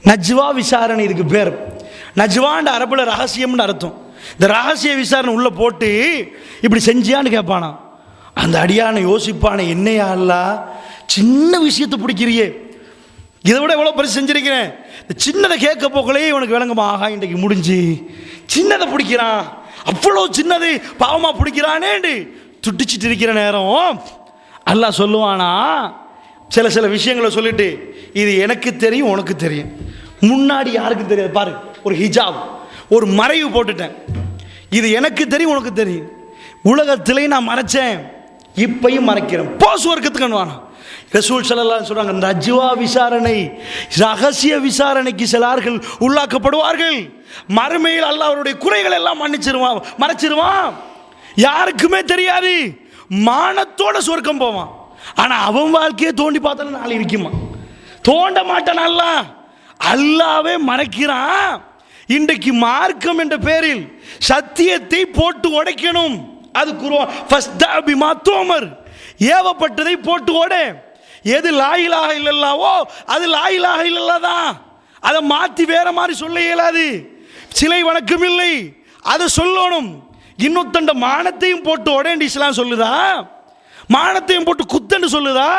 Speaker 3: நஜ்வா விசாரணை இதுக்கு பேர். நஜ்வான்ற அரபுல ரகசியம்னு அர்த்தம். இந்த ரகசிய விசாரணை உள்ள போட்டு இப்படி செஞ்சியான்னு கேட்பானா. அந்த அடியானை யோசிப்பான, என்னையா அல்லாஹ் சின்ன விஷயத்தை பிடிக்கிறியே, இதை விட எவ்வளோ பெருசு செஞ்சிருக்கிறேன், இந்த சின்னதை கேட்க போக்கலே இவனுக்கு விளங்குமா, ஆகா இன்றைக்கு முடிஞ்சு சின்னதை பிடிக்கிறான், அவ்வளோ சின்னது பாவமாக பிடிக்கிறானேண்டு துட்டிச்சிட்டு இருக்கிற நேரம் அல்லாஹ் சொல்லுவானா, சில விஷயங்களை சொல்லிட்டு, இது எனக்கு தெரியும் உனக்கு தெரியும், முன்னாடி யாருக்கும் தெரியாது பாரு, ஒரு ஹிஜாப், ஒரு மறைவு போட்டுட்டேன், இது எனக்கு தெரியும் உனக்கு தெரியும், உலகத்திலே நான் மறைச்சேன், இப்பையும் மறைக்கிறேன், போ சுவர்க்கத்துக்கு வானா. ரசூல் ஸல்லல்லாஹு அலைஹி வஸல்லம் சொல்றாங்க, நஜ்வா விசாரணை, ரகசிய விசாரணைக்கு சிலர்கள் உள்ளாக்கப்படுவார்கள். மறுமையில் அல்லாஹ் அவருடைய குறைகள் எல்லாம் மறைச்சிருவான், யாருக்குமே தெரியாது, மானத்தோட சொர்க்கம் போவான். ஆனா அவன் வாழ்க்கையை தோண்டி பார்த்தாலும் நாள் இருக்குமா, தோண்ட மாட்டான். அல்லாவே மறைக்கிறான். இன்றைக்கு மார்க்கம் என்ற பேரில் சத்தியத்தை போட்டு உடைக்கணும். அது குர்ஆன் ஃபஸ்தா பிமா துமர், ஏவப்பட்டதை போட்டு ஓட. எது லா இலாஹ இல்லல்லாஹோ அது லா இலாஹ இல்லல்லாஹ் தான். அதை மாற்றி வேற மாதிரி சொல்ல இயலாது. சிலை வணக்கம் இல்லை, அதை சொல்லணும். இன்னொத்தண்ட மானத்தையும் போட்டு உடனே இஸ்லாம் சொல்லுதா, மானத்தையும் போட்டு குத்தன்னு சொல்லுதா,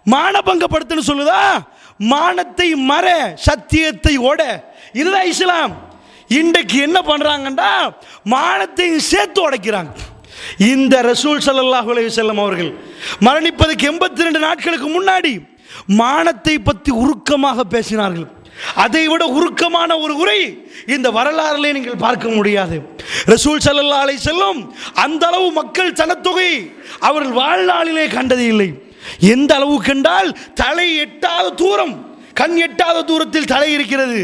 Speaker 3: மானபங்கப்படுத்தன்னு சொல்லுதா, மானத்தை மற சத்தியத்தை ஓட, இதுதான் இஸ்லாம். இன்றைக்கு என்ன பண்றாங்கண்டா, மானத்தையும் சேர்த்து உடைக்கிறாங்க. இந்த ரசூல் ஸல்லல்லாஹு அலைஹி வஸல்லம் அவர்கள் மரணிப்பதற்கு 82 நாட்களுக்கு முன்னாடி மானத்தை பற்றி உருக்கமாக பேசினார்கள். அதை விட உருக்கமான ஒரு உரை இந்த வரலாறுல நீங்கள் பார்க்க முடியாது. ரசூல் ஸல்லல்லாஹு அலைஹி வஸல்லம் அந்த அளவு மக்கள் ஜனத்தொகை அவர்கள் வாழ்நாளிலே கண்டது இல்லை. எந்த அளவு கண்டால் தலை எட்டாத தூரம், கண் எட்டாத தூரத்தில் தலை இருக்கிறது.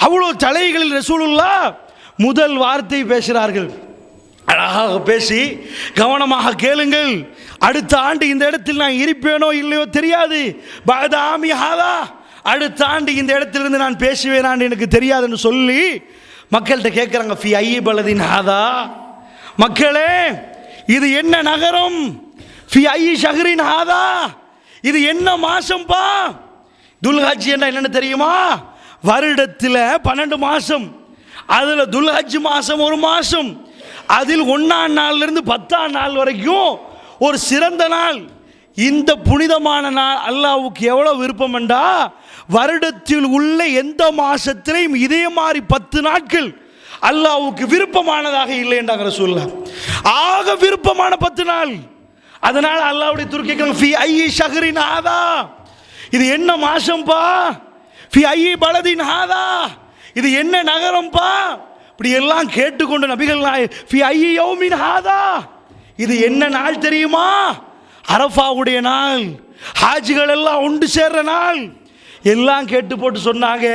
Speaker 3: அவ்வளோ தலைகளில் ரசூலுல்லாஹ் முதல் வார்த்தை பேசுகிறார்கள். அழகாக பேசி கவனமாக கேளுங்கள், அடுத்த ஆண்டு இந்த இடத்தில் நான் இருப்பேனோ இல்லையோ தெரியாது, பஅதாமி ஹாதா, அடுத்த ஆண்டு இந்த இடத்திலிருந்து நான் பேசுவேனான்னு எனக்கு தெரியாதுன்னு சொல்லி மக்கள்கிட்ட கேட்குறாங்க, ஃபி ஐ பலதின் ஹாதா, மக்களே இது என்ன நகரம், ஃபி ஐ ஷஹரின் ஹாதா, இது என்ன மாசம்பா. துல்ஹஜ் என்ன என்னன்னு தெரியுமா? வருடத்தில் 12 மாதம், அதில் துல்ஹஜ் மாதம் ஒரு மாதம், அதில் 1ஆம் நாள்லேருந்து 10ஆம் நாள் வரைக்கும் ஒரு சிறந்த நாள். இந்த புனிதமான நாள் அல்லாஹ்வுக்கு எவ்வளோ விருப்பம் என்றா, வருடத்தில் உள்ள எந்த மாசத்திலையும் இதே மாதிரி 10 நாட்கள் அல்லாஹ்வுக்கு விருப்பமானதாக இல்லை என்றாங்க ரசூலுல்லாஹ். ஆக விருப்பமான 10 நாள். அதனால் அல்லாஹ்வுடைய துர்க்கைகள் ஃபி ஐ ஷஹரின் ஹாதா, இது என்ன மாசம்பா, ஃபி ஐ பலதின் ஹாதா, இது என்ன நகரம்பா. இப்படி எல்லாம் கேட்டுக்கொண்டு நபிகள் ஃபி ஐ யௌமின் ஹாதா, இது என்ன நாள் தெரியுமா? அரஃபாவுடைய நாள், ஹாஜிகள் எல்லாம் ஒன்று சேர்ற நாள். எல்லாம் கேட்டு போட்டு சொன்னாங்க,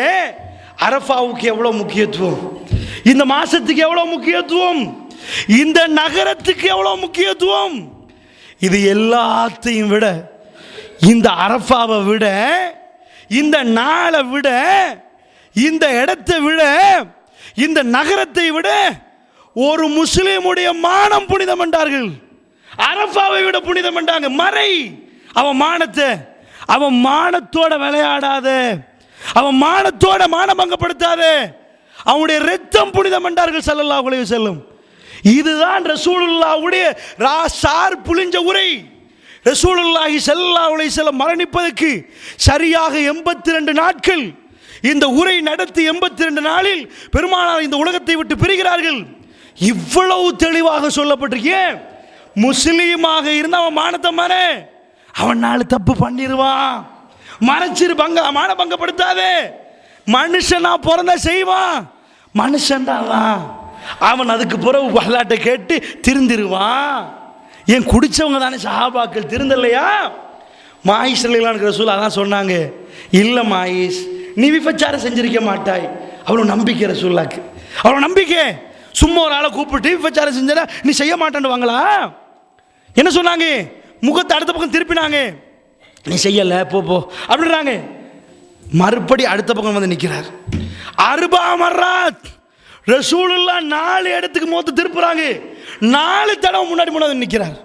Speaker 3: அரஃபாவுக்கு எவ்வளோ முக்கியத்துவம், இந்த மாசத்துக்கு எவ்வளோ முக்கியத்துவம், இந்த நகரத்துக்கு எவ்வளோ முக்கியத்துவம். இது எல்லாத்தையும் விட, இந்த அரஃபாவை விட, இந்த நாளை விட, இந்த இடத்தை விட, இந்த நகரத்தை விட ஒரு முஸ்லிமுடைய மானம் புனிதம் என்றார்கள். அரஃபாவை விட புனிதம் என்றாங்க. மறை அவன் மானத்தை, அவன் மானத்தோட விளையாடாத, அவன் மானத்தோட மானபங்கப்படுத்தாத, அவனுடைய இரத்தம் புனிதம் என்றார்கள் ஸல்லல்லாஹு அலைஹி வஸல்லம். இதுதான் ரசூலுல்லாஹ்வுடைய ராசார் புளிஞ்ச உரை. ரசூலுல்லாஹி ஸல்லல்லாஹு அலைஹி வஸல்லம் மரணிப்பதற்கு சரியாக 82 நாட்கள் இந்த உரை நடத்தி 82 நாளில் பெருமானார் இந்த உலகத்தை விட்டு பிரிகிறார்கள். இவ்வளவு தெளிவாக சொல்லப்பட்டிருக்கே, முஸ்லீமாக இருந்த அவன் மானத்தை மற, அவன் 4 தப்பு பண்ணிடுவான், மறைச்சிரு, மானபங்கப்படுத்தாதே. மனுஷனா பிறந்தா செய்வான், மனுஷன் தான் அவன். அதுக்கு பிறகு வரலாற்றை கேட்டு திருந்திருவான். ஏன் குடிச்சவங்க தானே சஹாபாக்கள், திருந்தலையா? மாயிஸ் ரலியல்லாஹு ரசூல் அதான் சொன்னாங்க, இல்லை மாயிஸ் நீ விபச்சாரம் செஞ்சிருக்க மாட்டாய். அவ்வளோ நம்பிக்கை ரசூலுல்லாஹ்க்கு, அவ்வளோ நம்பிக்கை. சும்மா ஒரு ஆளை கூப்பிட்டு விபச்சாரம் செஞ்சா நீ செய்ய மாட்டேன்னு வாங்களா? என்ன சொன்னாங்க? முகத்தை அடுத்த பக்கம் திருப்பினாங்க, நீ செய்யலை போ போ அப்படின்றாங்க. மறுபடி அடுத்த பக்கம் வந்து நிற்கிறார். 4 மர்ராத் ரசூலுல்லாஹ் 4 இடத்துக்கு முகத்தை திருப்புறாங்க. 4 தடவை முன்னாடி நிற்கிறார்.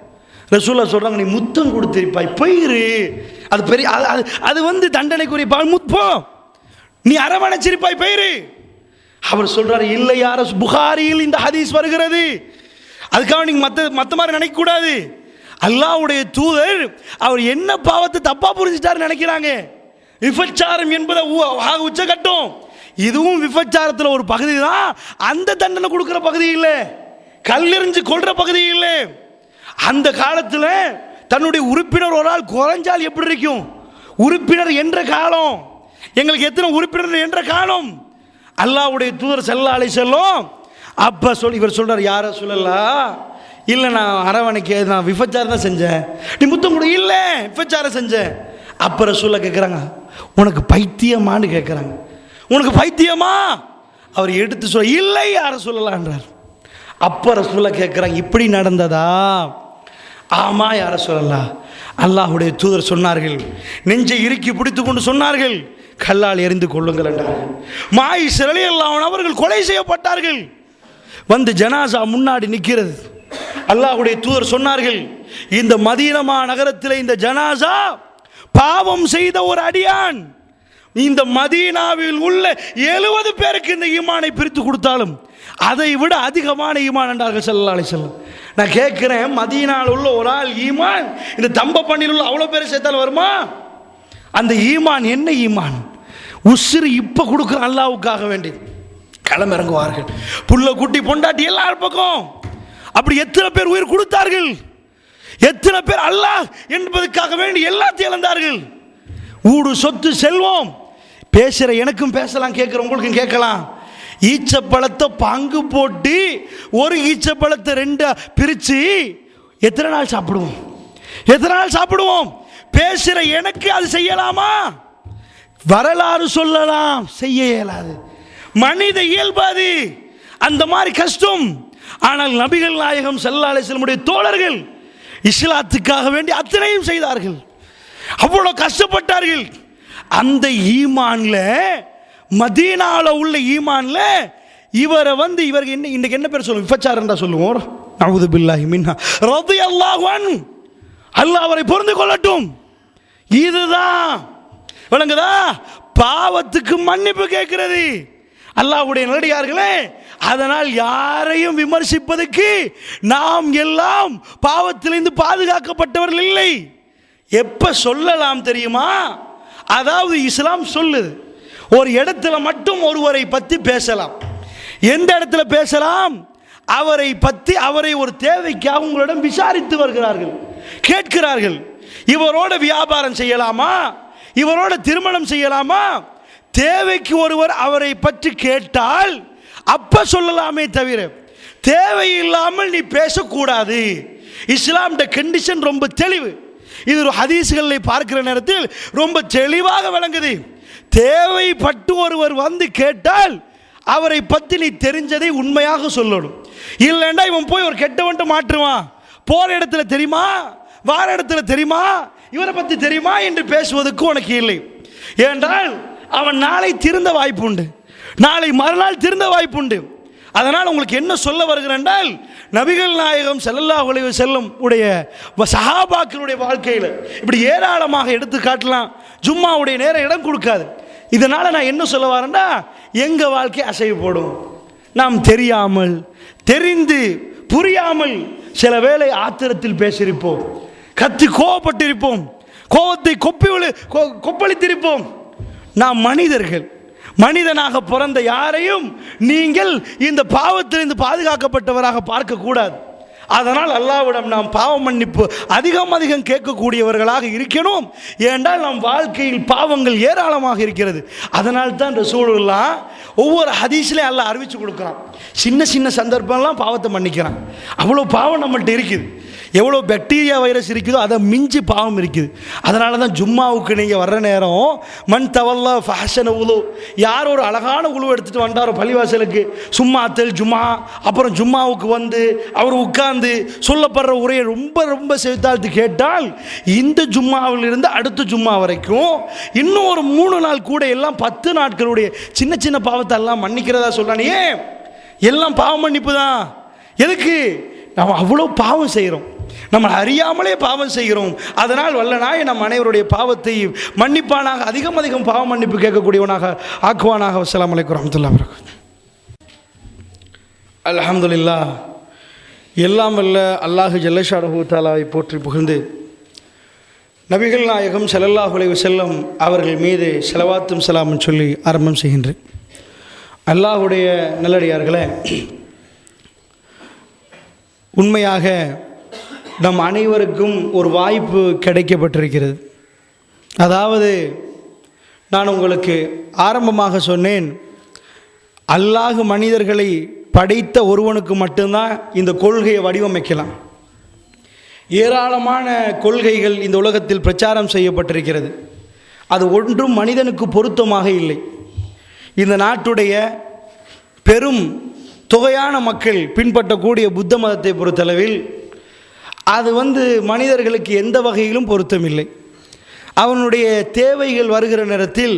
Speaker 3: ரசூலுல்லாஹ் சொல்றாங்க, நீ முத்தம் கொடுத்திருப்பாய், போயிரு, அது பெரிய அது வந்து தண்டனைக்குரிய முப்போ, நீ அரவணைச்சிருப்பாய், போயிரு. அவர் சொல்றாரு, இல்லை யார, புகாரியில் இந்த ஹதீஸ் வருகிறது, அதுக்காக நீங்க மற்ற மாதிரி நினைக்க கூடாது. அல்லாஹ்வுடைய தூதர் அவர் என்ன பாவத்தை தப்பா புரிஞ்சிட்டாரு நினைக்கிறாங்க. விபச்சாரம் என்பதை உச்சகட்டம், இதுவும் விபச்சாரத்தில் ஒரு பகுதி தான். அந்த தண்டனை கொடுக்குற பகுதி இல்லை, கல்லெறிஞ்சு கொள்ற பகுதி இல்லை. அந்த காலத்தில் தன்னுடைய உறுப்பினர் ஒரு ஆள் குறைஞ்சால் எப்படி இருக்கும்? உறுப்பினர் என்ற காலம், எங்களுக்கு எத்தனை உறுப்பினர் என்ற காலம். அல்லாஹ்வுடைய தூதர் ஸல்லல்லாஹு அலைஹி வஸல்லம் அப்போ இவர் சொல்றார், யார சொல்லலாம், இல்லை நான் அரவணைக்க, நான் விபச்சாரம் தான் செஞ்சேன், நீ முத்தம் கூட இல்லை விபச்சாரம் செஞ்சேன். அப்போ ரசூலுல்லாஹ் கேட்குறாங்க, உனக்கு பைத்தியமான்னு கேட்குறாங்க. உனக்கு பைத்தியமா? அவர் எடுத்து சொல்ல, இல்லை யார சொல்லலான்றார். அப்போ ரசூலுல்லாஹ் கேட்குறாங்க, இப்படி நடந்ததா? ஆமா யார சொல்லலாம். அல்லாஹ்வுடைய தூதர் சொன்னார்கள், நெஞ்சை இறுக்கி பிடித்து கொண்டு சொன்னார்கள், கல்லால் எறிந்து கொள்ளுங்கள் என்றார்கள். மாயிஸ் ரலியல்லாஹு அன்ஹு அவர்கள் கொலை செய்யப்பட்டார்கள். வந்து ஜனாசா முன்னாடி நிற்கிறது. அல்லாஹ்வுடைய தூதர் சொன்னார்கள், இந்த மதீனா நகரத்தில் இந்த ஜனாசா பாவம் செய்த ஒரு அடியான், இந்த மதீனாவில் உள்ள 70 பேருக்கு இந்த ஈமானை பிரித்து கொடுத்தாலும் அதை விட அதிகமான ஈமான் என்றார்கள் ஸல்லல்லாஹு அலைஹி வஸல்லம். நான் கேட்கிறேன், மதீனாவில் உள்ள ஒரு ஆள் ஈமான் இந்த தம்ப பண்ணில் உள்ள அவ்வளோ பேர் சேர்த்தாலும் வருமா? அந்த ஈமான் என்ன ஈமான்? உஸ்ரு இப்போ கொடுக்குற அல்லாஹ்வுக்காக வேண்டி களமிறங்குவார்கள். புள்ள குட்டி பொண்டாட்டி எல்லா பக்கம் அப்படி எத்தனை பேர் உயிர் கொடுத்தார்கள்? எத்தனை பேர் அல்லாஹ் என்பதற்காக வேண்டி எல்லாத்தையும் இழந்தார்கள்? ஊடு சொத்து செல்வம். பேசுகிற எனக்கும் பேசலாம், கேட்குற உங்களுக்கும் கேட்கலாம். ஈச்சப்பழத்தை பங்கு போட்டு ஒரு ஈச்சப்பழத்தை ரெண்டா பிரித்து எத்தனை நாள் சாப்பிடுவோம்? எத்தனை நாள் சாப்பிடுவோம்? பேசுகிற எனக்கு அது செய்யலாமா? வரலாறு சொல்லலாம், செய்ய இயலாது. மனித இயல்பாது அந்த மாதிரி கஷ்டம். ஆனால் நபிகள் நாயகம் ஸல்லல்லாஹு அலைஹி வஸல்லம் தோழர்கள் இஸ்லாத்துக்காக வேண்டி அத்தனையும் செய்தார்கள். அவ்வளோ கஷ்டப்பட்டார்கள். அந்த ஈமான்ல, மதீனால உள்ள ஈமான்ல இவரை இவருக்கு இன்னைக்கு என்ன பேர் சொல்லுவோம்? விபச்சாரம்டா சொல்லுவோம். நஊது பில்லாஹி மின்ஹா ரலியல்லாஹு அன்ஹு. அல்லாஹ் அவரை பொருந்து கொள்ளட்டும். இதுதான் விளங்குதா? பாவத்துக்கு மன்னிப்பு கேட்கிறது. அல்லாஹ்வுடைய நல்லடியார்களே, அதனால் யாரையும் விமர்சிப்பதற்கு நாம் எல்லாம் பாவத்திலிருந்து பாதுகாக்கப்பட்டவர்கள் இல்லை. எப்ப சொல்லலாம் தெரியுமா? அதாவது இஸ்லாம் சொல்லுது, ஒரு இடத்துல மட்டும் ஒருவரை பற்றி பேசலாம். எந்த இடத்துல பேசலாம்? அவரை பற்றி, அவரை ஒரு தேவைக்காக உங்களிடம் விசாரித்து வருகிறார்கள், கேட்கிறார்கள். இவரோட வியாபாரம் செய்யலாமா? இவரோட திருமணம் செய்யலாமா? தேவைக்கு ஒருவர் அவரை பற்றி கேட்டால் அப்ப சொல்லலாமே தவிர தேவையில்லாமல் நீ பேசக்கூடாது. இஸ்லாம்ட கண்டிஷன் ரொம்ப தெளிவு. இது ஒரு ஹதீஸ்களை பார்க்கிற நேரத்தில் ரொம்ப தெளிவாக விளங்குது. தேவைப்பட்டு ஒருவர் கேட்டால் அவரை பற்றி நீ தெரிஞ்சதை உண்மையாக சொல்லணும். இல்லைன்னா இவன் போய் ஒரு கெட்டவன்ட்டு மாற்றுவான். போற இடத்துல தெரியுமா, வார இடத்துல தெரியுமா, இவரை பற்றி தெரியுமா என்று பேசுவதற்கு உனக்கு இல்லை. ஏனென்றால் அவன் நாளை திருந்த வாய்ப்புண்டு, நாளை மறுநாள் திருந்த வாய்ப்புண்டு. அதனால் உங்களுக்கு என்ன சொல்ல வருகிறேன் என்றால், நபிகள் நாயகம் ஸல்லல்லாஹு அலைஹி வஸல்லம் உடைய சஹாபாக்களுடைய வாழ்க்கையில் இப்படி ஏராளமாக எடுத்து காட்டலாம். ஜும்மாவுடைய நேரம் இடம் கொடுக்காது. இதனால் நான் என்ன சொல்ல வரேன்டா, எங்கள் வாழ்க்கை அசைவுப்படும். நாம் தெரியாமல், தெரிந்து, புரியாமல் சில வேளை ஆத்திரத்தில் பேசியிருப்போம், கத்தி கோபப்பட்டிருப்போம், கோபத்தை கொப்பளித்திருப்போம். நாம் மனிதர்கள். மனிதனாக பிறந்த யாரையும் நீங்கள் இந்த பாவத்திலிருந்து பாதுகாக்கப்பட்டவராக பார்க்கக்கூடாது. அதனால் அல்லாஹ்விடம் நாம் பாவ மன்னிப்பு அதிகம் கேட்கக்கூடியவர்களாக இருக்கணும். ஏனென்றால் நம் வாழ்க்கையில் பாவங்கள் ஏராளமாக இருக்கிறது. அதனால் தான் ரசூலுல்லாஹ் ஒவ்வொரு ஹதீஸ்லையும் அல்லாஹ் அறிவித்து கொடுக்குறான். சின்ன சின்ன சந்தர்ப்பம்லாம் பாவத்தை மன்னிக்கிறான். அவ்வளோ பாவம் நம்மள்ட்ட இருக்குது. எவ்வளோ பாக்டீரியா வைரஸ் இருக்குதோ அதை மிஞ்சி பாவம் இருக்குது. அதனால தான் ஜும்மாவுக்கு நீங்கள் வர்ற நேரம் மன் தவல்லா ஃபஹஸன உலு, யார் ஒரு அழகான உழு எடுத்துகிட்டு வந்தாரோ பள்ளிவாசலுக்கு, சும்மா அத்தல் ஜும்மா, அப்புறம் ஜும்மாவுக்கு அவர் உட்கார்ந்து சொல்லப்படுற உரையை ரொம்ப செவித்தாழ்த்து கேட்டால் இந்த ஜும்மாவிலிருந்து அடுத்த ஜும்மா வரைக்கும் இன்னும் ஒரு 3 நாள் கூட எல்லாம் 10 நாட்களுடைய சின்ன சின்ன பாவத்தை எல்லாம் மன்னிக்கிறதா சொல்கிறானே. எல்லாம் பாவ மன்னிப்பு தான். எதுக்கு? நாம் அவ்வளோ பாவம் செய்கிறோம், நம்ம அறியாமலே பாவம் செய்கிறோம். அதனால் வல்லனாய் நம் அனைவருடைய பாவத்தை மன்னிப்பானாக, அதிகம் பாவ மன்னிப்பு கேட்கக்கூடியவனாக ஆக்குவானாக. அஸ்ஸலாமு அலைக்கும் வரஹ்மத்துல்லாஹி வபரகாத்துஹு. அல்ஹம்துலில்லாஹ். எல்லாம் வல்ல அல்லாஹு ஜல்லஷானஹு தஆலாவை போற்றி புகழ்ந்து நபிகள் நாயகம் ஸல்லல்லாஹு அலைஹி வஸல்லம் அவர்கள் மீது ஸலவாத்தும் ஸலாமும் சொல்லி ஆரம்பம் செய்கின்றேன். அல்லாஹ்வுடைய நல்லடியார்களே, உண்மையாக நம் அனைவருக்கும் ஒரு வாய்ப்பு கிடைக்கப்பட்டிருக்கிறது. அதாவது நான் உங்களுக்கு ஆரம்பமாக சொன்னேன், அல்லாஹ் மனிதர்களை படைத்த ஒருவனுக்கு மட்டும்தான் இந்த கொள்கையை வடிவமைக்கலாம். ஏராளமான கொள்கைகள் இந்த உலகத்தில் பிரச்சாரம் செய்யப்பட்டிருக்கிறது. அது ஒன்றும் மனிதனுக்கு பொருத்தமாக இல்லை. இந்த நாட்டுடைய பெரும் தொகையான மக்கள் பின்பற்றக்கூடிய புத்த மதத்தை பொறுத்தளவில் அது மனிதர்களுக்கு எந்த வகையிலும் பொருத்தமில்லை. அவனுடைய தேவைகள் வருகிற நேரத்தில்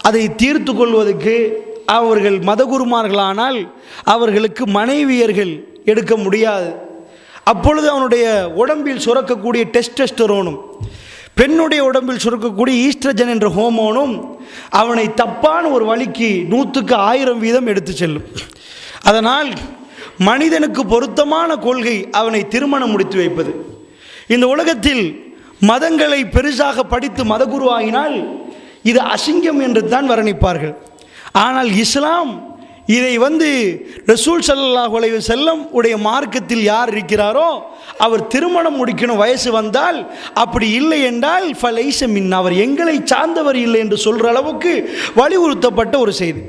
Speaker 3: அதை தீர்த்து கொள்வதற்கு அவர்கள் மதகுருமார்களானால் அவர்களுக்கு மனைவியர்கள் எடுக்க முடியாது. அப்பொழுது அவனுடைய உடம்பில் சுரக்கக்கூடிய டெஸ்டோஸ்டெரோனும் பெண்ணுடைய உடம்பில் சுரக்கக்கூடிய ஈஸ்ட்ரஜன் என்ற ஹோமோனும் அவனை தப்பான ஒரு வழிக்கு 100க்கு 1000% எடுத்து செல்லும். அதனால் மனிதனுக்கு பொருத்தமான கொள்கை அவனை திருமணம் முடித்து வைப்பது. இந்த உலகத்தில் மதங்களை பெருசாக படித்து மதகுரு ஆகினால் இது அசிங்கம் என்று தான் வர்ணிப்பார்கள். ஆனால் இஸ்லாம் இதை ரசூல் ஸல்லல்லாஹு அலைஹி வஸல்லம் உடைய மார்க்கத்தில் யார் இருக்கிறாரோ அவர் திருமணம் முடிக்கணும் வயசு வந்தால், அப்படி இல்லை என்றால் ஃபலைஸ மின்னா, அவர் எங்களை சார்ந்தவர் இல்லை என்று சொல்கிற அளவுக்கு வலியுறுத்தப்பட்ட ஒரு செய்தி.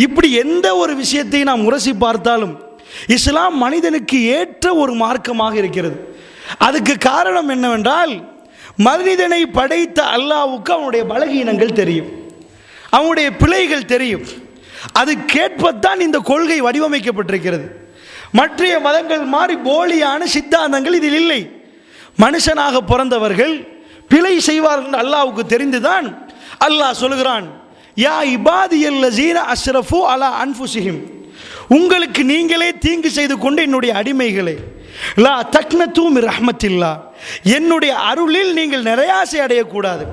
Speaker 3: இப்படி எந்த ஒரு விஷயத்தை நாம் உரசி பார்த்தாலும் இஸ்லாம் மனிதனுக்கு ஏற்ற ஒரு மார்க்கமாக இருக்கிறது. அதுக்கு காரணம் என்னவென்றால், மனிதனை படைத்த அல்லாஹ்வுக்கு அவனுடைய பலகீனங்கள் தெரியும், அவனுடைய பிழைகள் தெரியும். அது கேட்பத்தான் இந்த கொள்கை வடிவமைக்கப்பட்டிருக்கிறது. மற்ற மதங்கள் மாதிரி போலியான சித்தாந்தங்கள் இதில் இல்லை. மனுஷனாக பிறந்தவர்கள் பிழை செய்வார்கள் அல்லாஹ்வுக்கு தெரிந்துதான் அல்லாஹ் சொல்கிறான், யா இபாதியல்லஸீன அஸ்ரஃபு அலா அன்ஃபுஸிஹிம், உங்களுக்கு நீங்களே தீங்கு செய்து கொண்டு என்னுடைய அடிமைகளே, லா தக்னது மின் ரஹ்மத்தில்லாஹ், என்னுடைய அருளில் நீங்கள் நிராசை அடையக்கூடாது.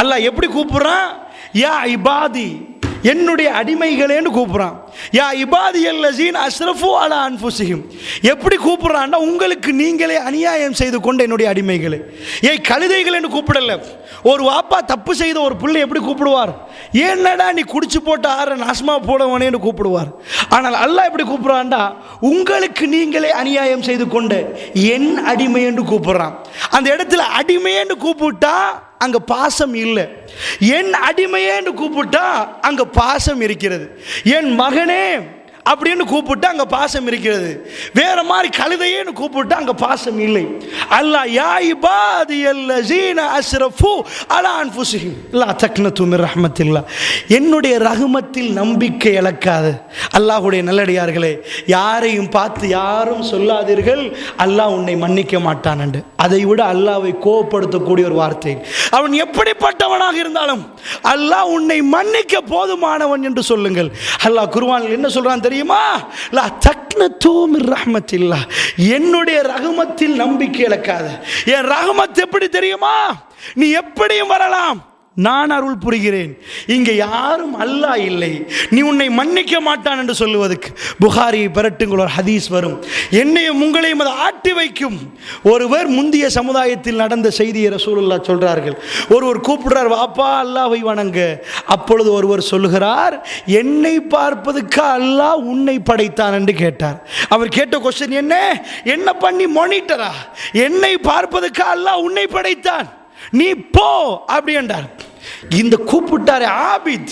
Speaker 3: அல்லாஹ் எப்படி கூப்பிடுறான்? யா இபாதி, என்னுடைய அடிமைகளேன்னு கூப்பிட்றான். யா இபாதியல்லஸீன அஸ்ரஃபு அலா அன்ஃபுஸிஹிம், எப்படி கூப்பிட்றான்னா உங்களுக்கு நீங்களே அநியாயம் செய்து கொண்ட என்னுடைய அடிமைகளே. ஏய் கழுதைகளேன்னு கூப்பிடல. ஒரு வாப்பா தப்பு செய்த ஒரு பிள்ளை எப்படி கூப்பிடுவார்? ஏன்னடா நீ குடிச்சு போட்ட ஆற நாசமா போடவனேன்னு கூப்பிடுவார். ஆனால் அல்லாஹ் எப்படி கூப்பிடுறான்டா, உங்களுக்கு நீங்களே அநியாயம் செய்து கொண்ட என் அடிமை என்று கூப்பிடுறான். அந்த இடத்துல அடிமையேன்னு கூப்பிட்டா அங்க பாசம் இல்லை, என் அடிமையேன்னு கூப்பிட்டா அங்க பாசம் இருக்கிறது. என் மகனே அப்படின்னு கூப்பிட்டு அங்க பாசம் இருக்கிறது. வேற மாதிரி கழுதையேன்னு கூப்பிட்டு அங்க பாசம் இல்லை. அல்லாஹ் யா இபாதியல்லஸீன அஸ்ரஃபு அலா அன்ஃபுஸிஹிம் லா தக்னது மின் ரஹ்மத்தில்லாஹ், என்னுடைய ரஹ்மத்தில் நம்பிக்கை இழக்காத அல்லாஹ்வுடைய நல்லடியார்களே, யாரையும் பார்த்து யாரும் சொல்லாதீர்கள் அல்லாஹ் உன்னை மன்னிக்க மாட்டான் என்று. அதை விட அல்லாஹ்வை கோபப்படுத்தக்கூடிய ஒரு வார்த்தை, அவன் எப்படிப்பட்டவனாக இருந்தாலும் அல்லாஹ் உன்னை மன்னிக்க போதுமானவன் என்று சொல்லுங்கள். அல்லாஹ் குர்ஆனில் என்ன சொல்றான் தெரியுமா? லா தக்னது மின் ரஹ்மத்தில்லாஹ், என்னுடைய ரஹ்மத்தில் நம்பிக்கை இழக்காத. என் ரஹ்மத் எப்படி தெரியுமா? நீ எப்படியும் வரலாம், நான் அருள் புரிகிறேன். இங்கே யாரும் அல்லாஹ் இல்லை, நீ உன்னை மன்னிக்க மாட்டான் என்று சொல்லுவதற்கு புகாரியை பெறட்டுங்கள் ஒரு ஹதீஸ் வரும். என்னையும் உங்களையும் அதை ஆட்டி வைக்கும். ஒருவர் முந்தைய சமுதாயத்தில் நடந்த செய்தியை ரசூலுல்லாஹ் சொல்றார்கள். ஒருவர் கூப்பிடுறார், வாப்பா அல்லாஹ்வை வணங்க. அப்பொழுது ஒருவர் சொல்லுகிறார், என்னை பார்ப்பதற்கு அல்லாஹ் உன்னை படைத்தான் என்று கேட்டார். அவர் கேட்ட கொஸ்டின் என்ன பண்ணி மானிட்டரா? என்னை பார்ப்பதற்கு அல்லாஹ் உன்னை படைத்தான், நீ போ அப்படி என்றார். இந்த கூப்பிட்டாரு ஆபித்,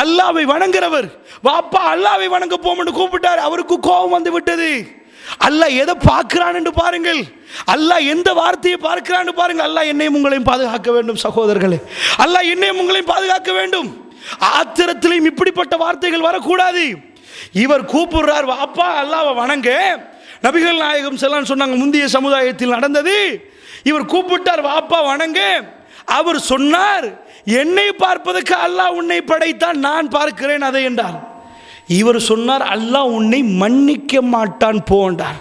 Speaker 3: அல்லாஹ்வை வணங்குறவர், வாப்பா அல்லாஹ்வை வணங்க போம் என்று கூப்பிட்டாரு. அவருக்கு கோபம் வந்து விட்டது. அல்லாஹ் எதை பார்க்கிறான் என்று பாருங்கள், அல்லாஹ் எந்த வார்த்தையை பார்க்கிறான் பாருங்கள். அல்லாஹ் என்னையும் உங்களையும் பாதுகாக்க வேண்டும் சகோதரர்களே, அல்லாஹ் என்னையும் உங்களையும் பாதுகாக்க வேண்டும். ஆத்திரத்திலையும் இப்படிப்பட்ட வார்த்தைகள் வரக்கூடாது. இவர் கூப்பிடுறார், வாப்பா அல்லாஹ்வை வணங்க. நபிகள் நாயகம் ஸல்லல்லாஹு சொன்னாங்க, முந்தைய சமுதாயத்தில் நடந்தது. இவர் கூப்பிட்டார், வாப்பா வணங்க. அவர் சொன்னார், என்னை பார்ப்பதற்கு அல்லாஹ் உன்னை படைத்தான், நான் பார்க்கிறேன் அதை என்றார். இவர் சொன்னார், அல்லாஹ் உன்னை மன்னிக்க மாட்டான் போன்றார்.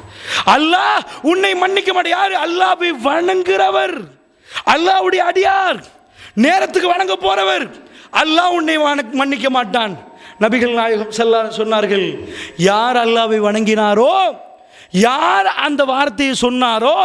Speaker 3: அல்லாஹ் உன்னை மன்னிக்க மாட்டான். யாரு? அல்லாஹ்வை வணங்குறவர், அல்லாஹ்வுடைய அடியார், நேரத்துக்கு வணங்க போறவர். அல்லாஹ் உன்னை மன்னிக்க மாட்டான். நபிகள் நாயகம் ஸல்லல்லாஹு அலைஹி சொன்னார்கள், யார் அல்லாஹ்வை வணங்கினாரோ, யார் அந்த வார்த்தையை சொன்னாரோ,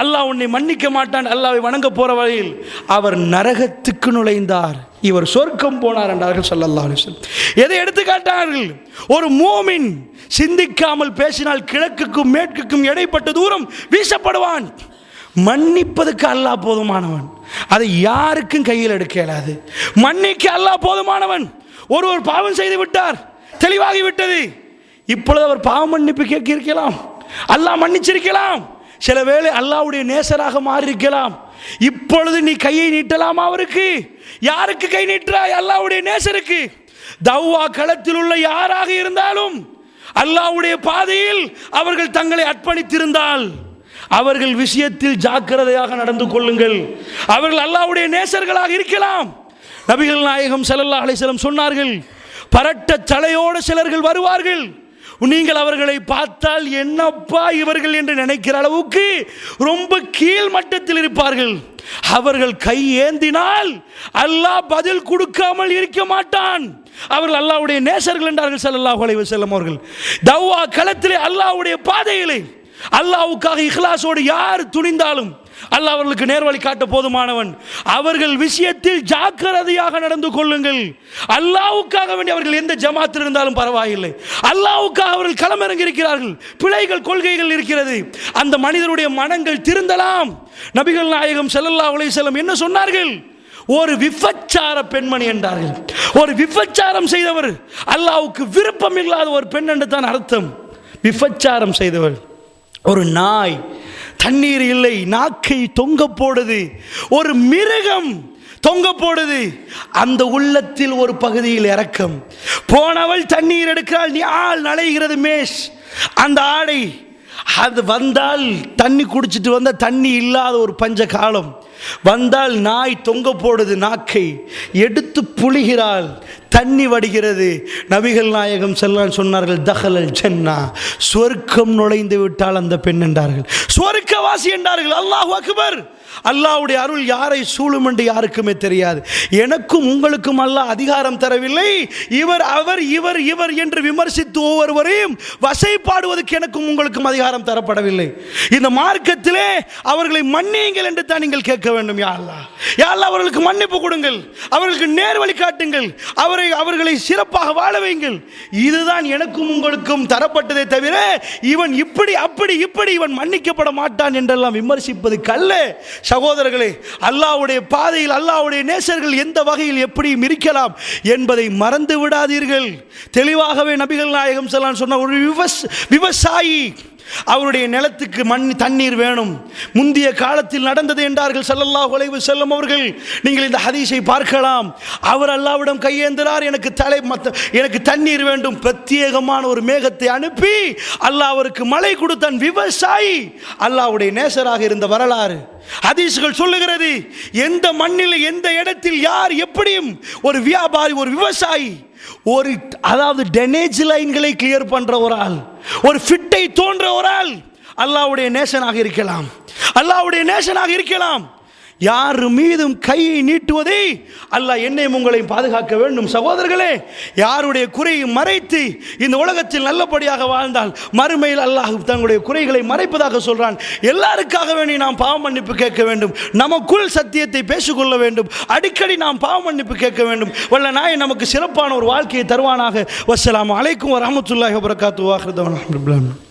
Speaker 3: அல்லாஹ் உன்னை மன்னிக்க மாட்டான், அல்லாஹ்வை வணங்க போற வழியில் அவர் நரகத்துக்கு நுழைந்தார், இவர் சொர்க்கம் போனார் என்றார்கள் ஸல்லல்லாஹு அலைஹி வஸல்லம். எதை எடுத்து காட்டார்கள்? ஒரு மூமின் சிந்திக்காமல் பேசினால் கிழக்குக்கும் மேற்குக்கும் இடைப்பட்ட தூரம் வீசப்படுவான். மன்னிப்பதற்கு அல்லாஹ் போதுமானவன், அதை யாருக்கும் கையில் எடுக்க இயலாது. மன்னிக்க அல்லாஹ் போதுமானவன். ஒருவர் பாவம் செய்து விட்டார், தெளிவாகி விட்டது. இப்பொழுது அவர் பாவ மன்னிப்பு கேட்க இருக்கலாம், அல்லாஹ் மன்னிச்சிருக்கலாம். சில வேளை அல்லாஹ்வுடைய நேசராக மாறி இருக்கலாம். இப்பொழுது நீ கையை நீட்டலாமா அவருக்கு? யாருக்கு கை நீட்டுறாய்? அல்லாஹ்வுடைய நேசருக்கு. தவ்வா களத்தில் உள்ள யாராக இருந்தாலும் அல்லாஹ்வுடைய பாதையில் அவர்கள் தங்களை அர்ப்பணித்திருந்தால் அவர்கள் விஷயத்தில் ஜாக்கிரதையாக நடந்து கொள்ளுங்கள். அவர்கள் அல்லாஹ்வுடைய நேசர்களாக இருக்கலாம். நபிகள் நாயகம் ஸல்லல்லாஹு அலைஹி வஸல்லம் சொன்னார்கள், பரட்ட தலையோடு சிலர்கள் வருவார்கள், நீங்கள் அவர்களை பார்த்தால் என்னப்பா இவர்கள் என்று நினைக்கிற அளவுக்கு ரொம்ப கீழ் மட்டத்தில் இருப்பார்கள். அவர்கள் கை ஏந்தினால் அல்லாஹ் பதில் கொடுக்காமல் இருக்க மாட்டான். அவர்கள் அல்லாஹ்வுடைய நேசர்கள் என்றார்கள் ஸல்லல்லாஹு அலைஹி வஸல்லம் அவர்கள். தவ்வா களத்திலே அல்லாஹ்வுடைய பாதையிலே
Speaker 4: அல்லாஹ்வுக்காக இஹ்லாஸோடு யார் துணிந்தாலும் அல்லாஹ் அவர்களுக்கு நேர்வழி காட்ட போதுமானவன். அவர்கள் விஷயத்தில் ஜாக்கிரதையாக நடந்து கொள்ளுங்கள். அல்லாஹ்வுக்காக வேண்டி அவர்கள் எந்த ஜமாத்தில் இருந்தாலும் பரவாயில்லை, அல்லாஹ்வுக்காக அவர்கள் களமிறங்கி இருக்கிறார்கள். பிழைகள் கொள்கைகள் இருக்கிறது, அந்த மனிதனுடைய மனங்கள் திருந்தலாம். நபிகள் நாயகம் ஸல்லல்லாஹு அலைஹி வஸல்லம் என்ன சொன்னார்கள்? ஒரு விபச்சார பெண்மணி என்றார்கள். ஒரு விபச்சாரம் செய்தவர், அல்லாஹ்வுக்கு விருப்பம் இல்லாத ஒரு பெண் என்று தான் அர்த்தம். விபச்சாரம் செய்தவர். ஒரு நாய் தண்ணீர் இல்லை, நாக்கை தொங்க போடுது. ஒரு மிருகம் தொங்க போடுது. அந்த உள்ளத்தில் ஒரு பகுதியில் இரக்கம். போனவள் தண்ணீர் எடுக்கிறாள், நீ ஆள் நலைகிறது மேஷ். அந்த ஆடை அது வந்தால் தண்ணி குடிச்சிட்டு வந்த தண்ணி இல்லாத ஒரு பஞ்ச காலம் வந்தால் நாய் தொங்க போடுது, நாக்கை எடுத்து புளிகிறாள், தண்ணி வடிகிறது. நபிகள் நாயகம் ஸல்லல்லாஹு சொன்னார்கள், தஹலல் ஜன்னா, சொர்க்கம் நுழைந்து விட்டால் அந்த பெண் என்றார்கள். சொர்க்கவாசி என்றார்கள். அல்லாஹு அக்பர். அல்லாஹ்வுடைய அருள் யாரை சூழும் என்று யாருக்குமே தெரியாது. எனக்கும் உங்களுக்கும் அல்லாஹ் அதிகாரம் தரவில்லை. இவர் அவர் இவர் இவர் என்று விமர்சித்து ஒவ்வொருவரையும் வசைப்பாடுவதற்கு எனக்கும் உங்களுக்கும் அதிகாரம் தரப்படவில்லை. இந்த மார்க்கத்திலே அவர்களை மன்னியுங்கள் என்று தான் நீங்கள் கேட்க வேண்டும். யா அல்லாஹ், யா அல்லாஹ், அவர்களுக்கு மன்னிப்பு கொடுங்கள், அவர்களுக்கு நேர்வழி காட்டுங்கள், அவர்களை சிறப்பாக வாழ வையுங்கள். இதுதான் எனக்கும் உங்களுக்கும் தரப்பட்டதே தவிர இவன் இப்படி அப்படி இப்படி இவன் மன்னிக்கப்பட மாட்டான் என்றெல்லாம் விமர்சிப்பது கல்ல. சகோதரர்களே, அல்லாஹ்வுடைய பாதையில் அல்லாஹ்வுடைய நேசர்கள் எந்த வகையில் எப்படியும் இருக்கலாம் என்பதை மறந்து விடாதீர்கள். தெளிவாகவே நபிகள் நாயகம் ஸல்லல்லாஹு அலைஹி வஸல்லம் சொன்ன ஒரு விவசாயி, அவருடைய நிலத்துக்கு தண்ணீர் வேணும். முந்தைய காலத்தில் நடந்தது என்றார்கள் ஸல்லல்லாஹு அலைஹி வஸல்லம் அவர்கள். நீங்கள் இந்த ஹதீஸை பார்க்கலாம். அவர் அல்லாஹ்விடம் கையேந்திரார், எனக்கு தண்ணீர் வேண்டும். பிரத்யேகமான ஒரு மேகத்தை அனுப்பி அல்லாஹ் அவருக்கு மழை கொடுத்தான். விவசாயி அல்லாஹ்வுடைய நேசராக இருந்த வரலாறு ஹதீஸ்கள் சொல்லுகிறது. எந்த மண்ணில் எந்த இடத்தில் யார் எப்படியும் ஒரு வியாபாரி, ஒரு விவசாயி, அதாவது டெனேஜ் லைன்களை கிளியர் பண்ற ஒரு ஆள், ஒரு ஃபிட்டை தோன்ற ஒரு ஆள் அல்லாஹ்வுடைய நேசனாக இருக்கலாம். அல்லாஹ்வுடைய நேசனாக இருக்கலாம். யார் மீதும் கையை நீட்டுவதை அல்லாஹ் என்னையும் உங்களையும் பாதுகாக்க வேண்டும். சகோதரர்களே, யாருடைய குறையை மறைத்து இந்த உலகத்தில் நல்லபடியாக வாழ்ந்தால் மறுமையில் அல்லாஹ் தங்களுடைய குறைகளை மறைப்பதாக சொல்றான். எல்லாருக்காக வேண்டி நாம் பாவ மன்னிப்பு கேட்க வேண்டும். நமக்குள் சத்தியத்தை பேசிக்கொள்ள வேண்டும். அடிக்கடி நாம் பாவ மன்னிப்பு கேட்க வேண்டும். வல்ல நாய் நமக்கு சிறப்பான ஒரு வாழ்க்கையை தருவானாக. வஸ்ஸலாமு அலைக்கும் வரஹ்மத்துல்லாஹி வபரகாத்துஹு.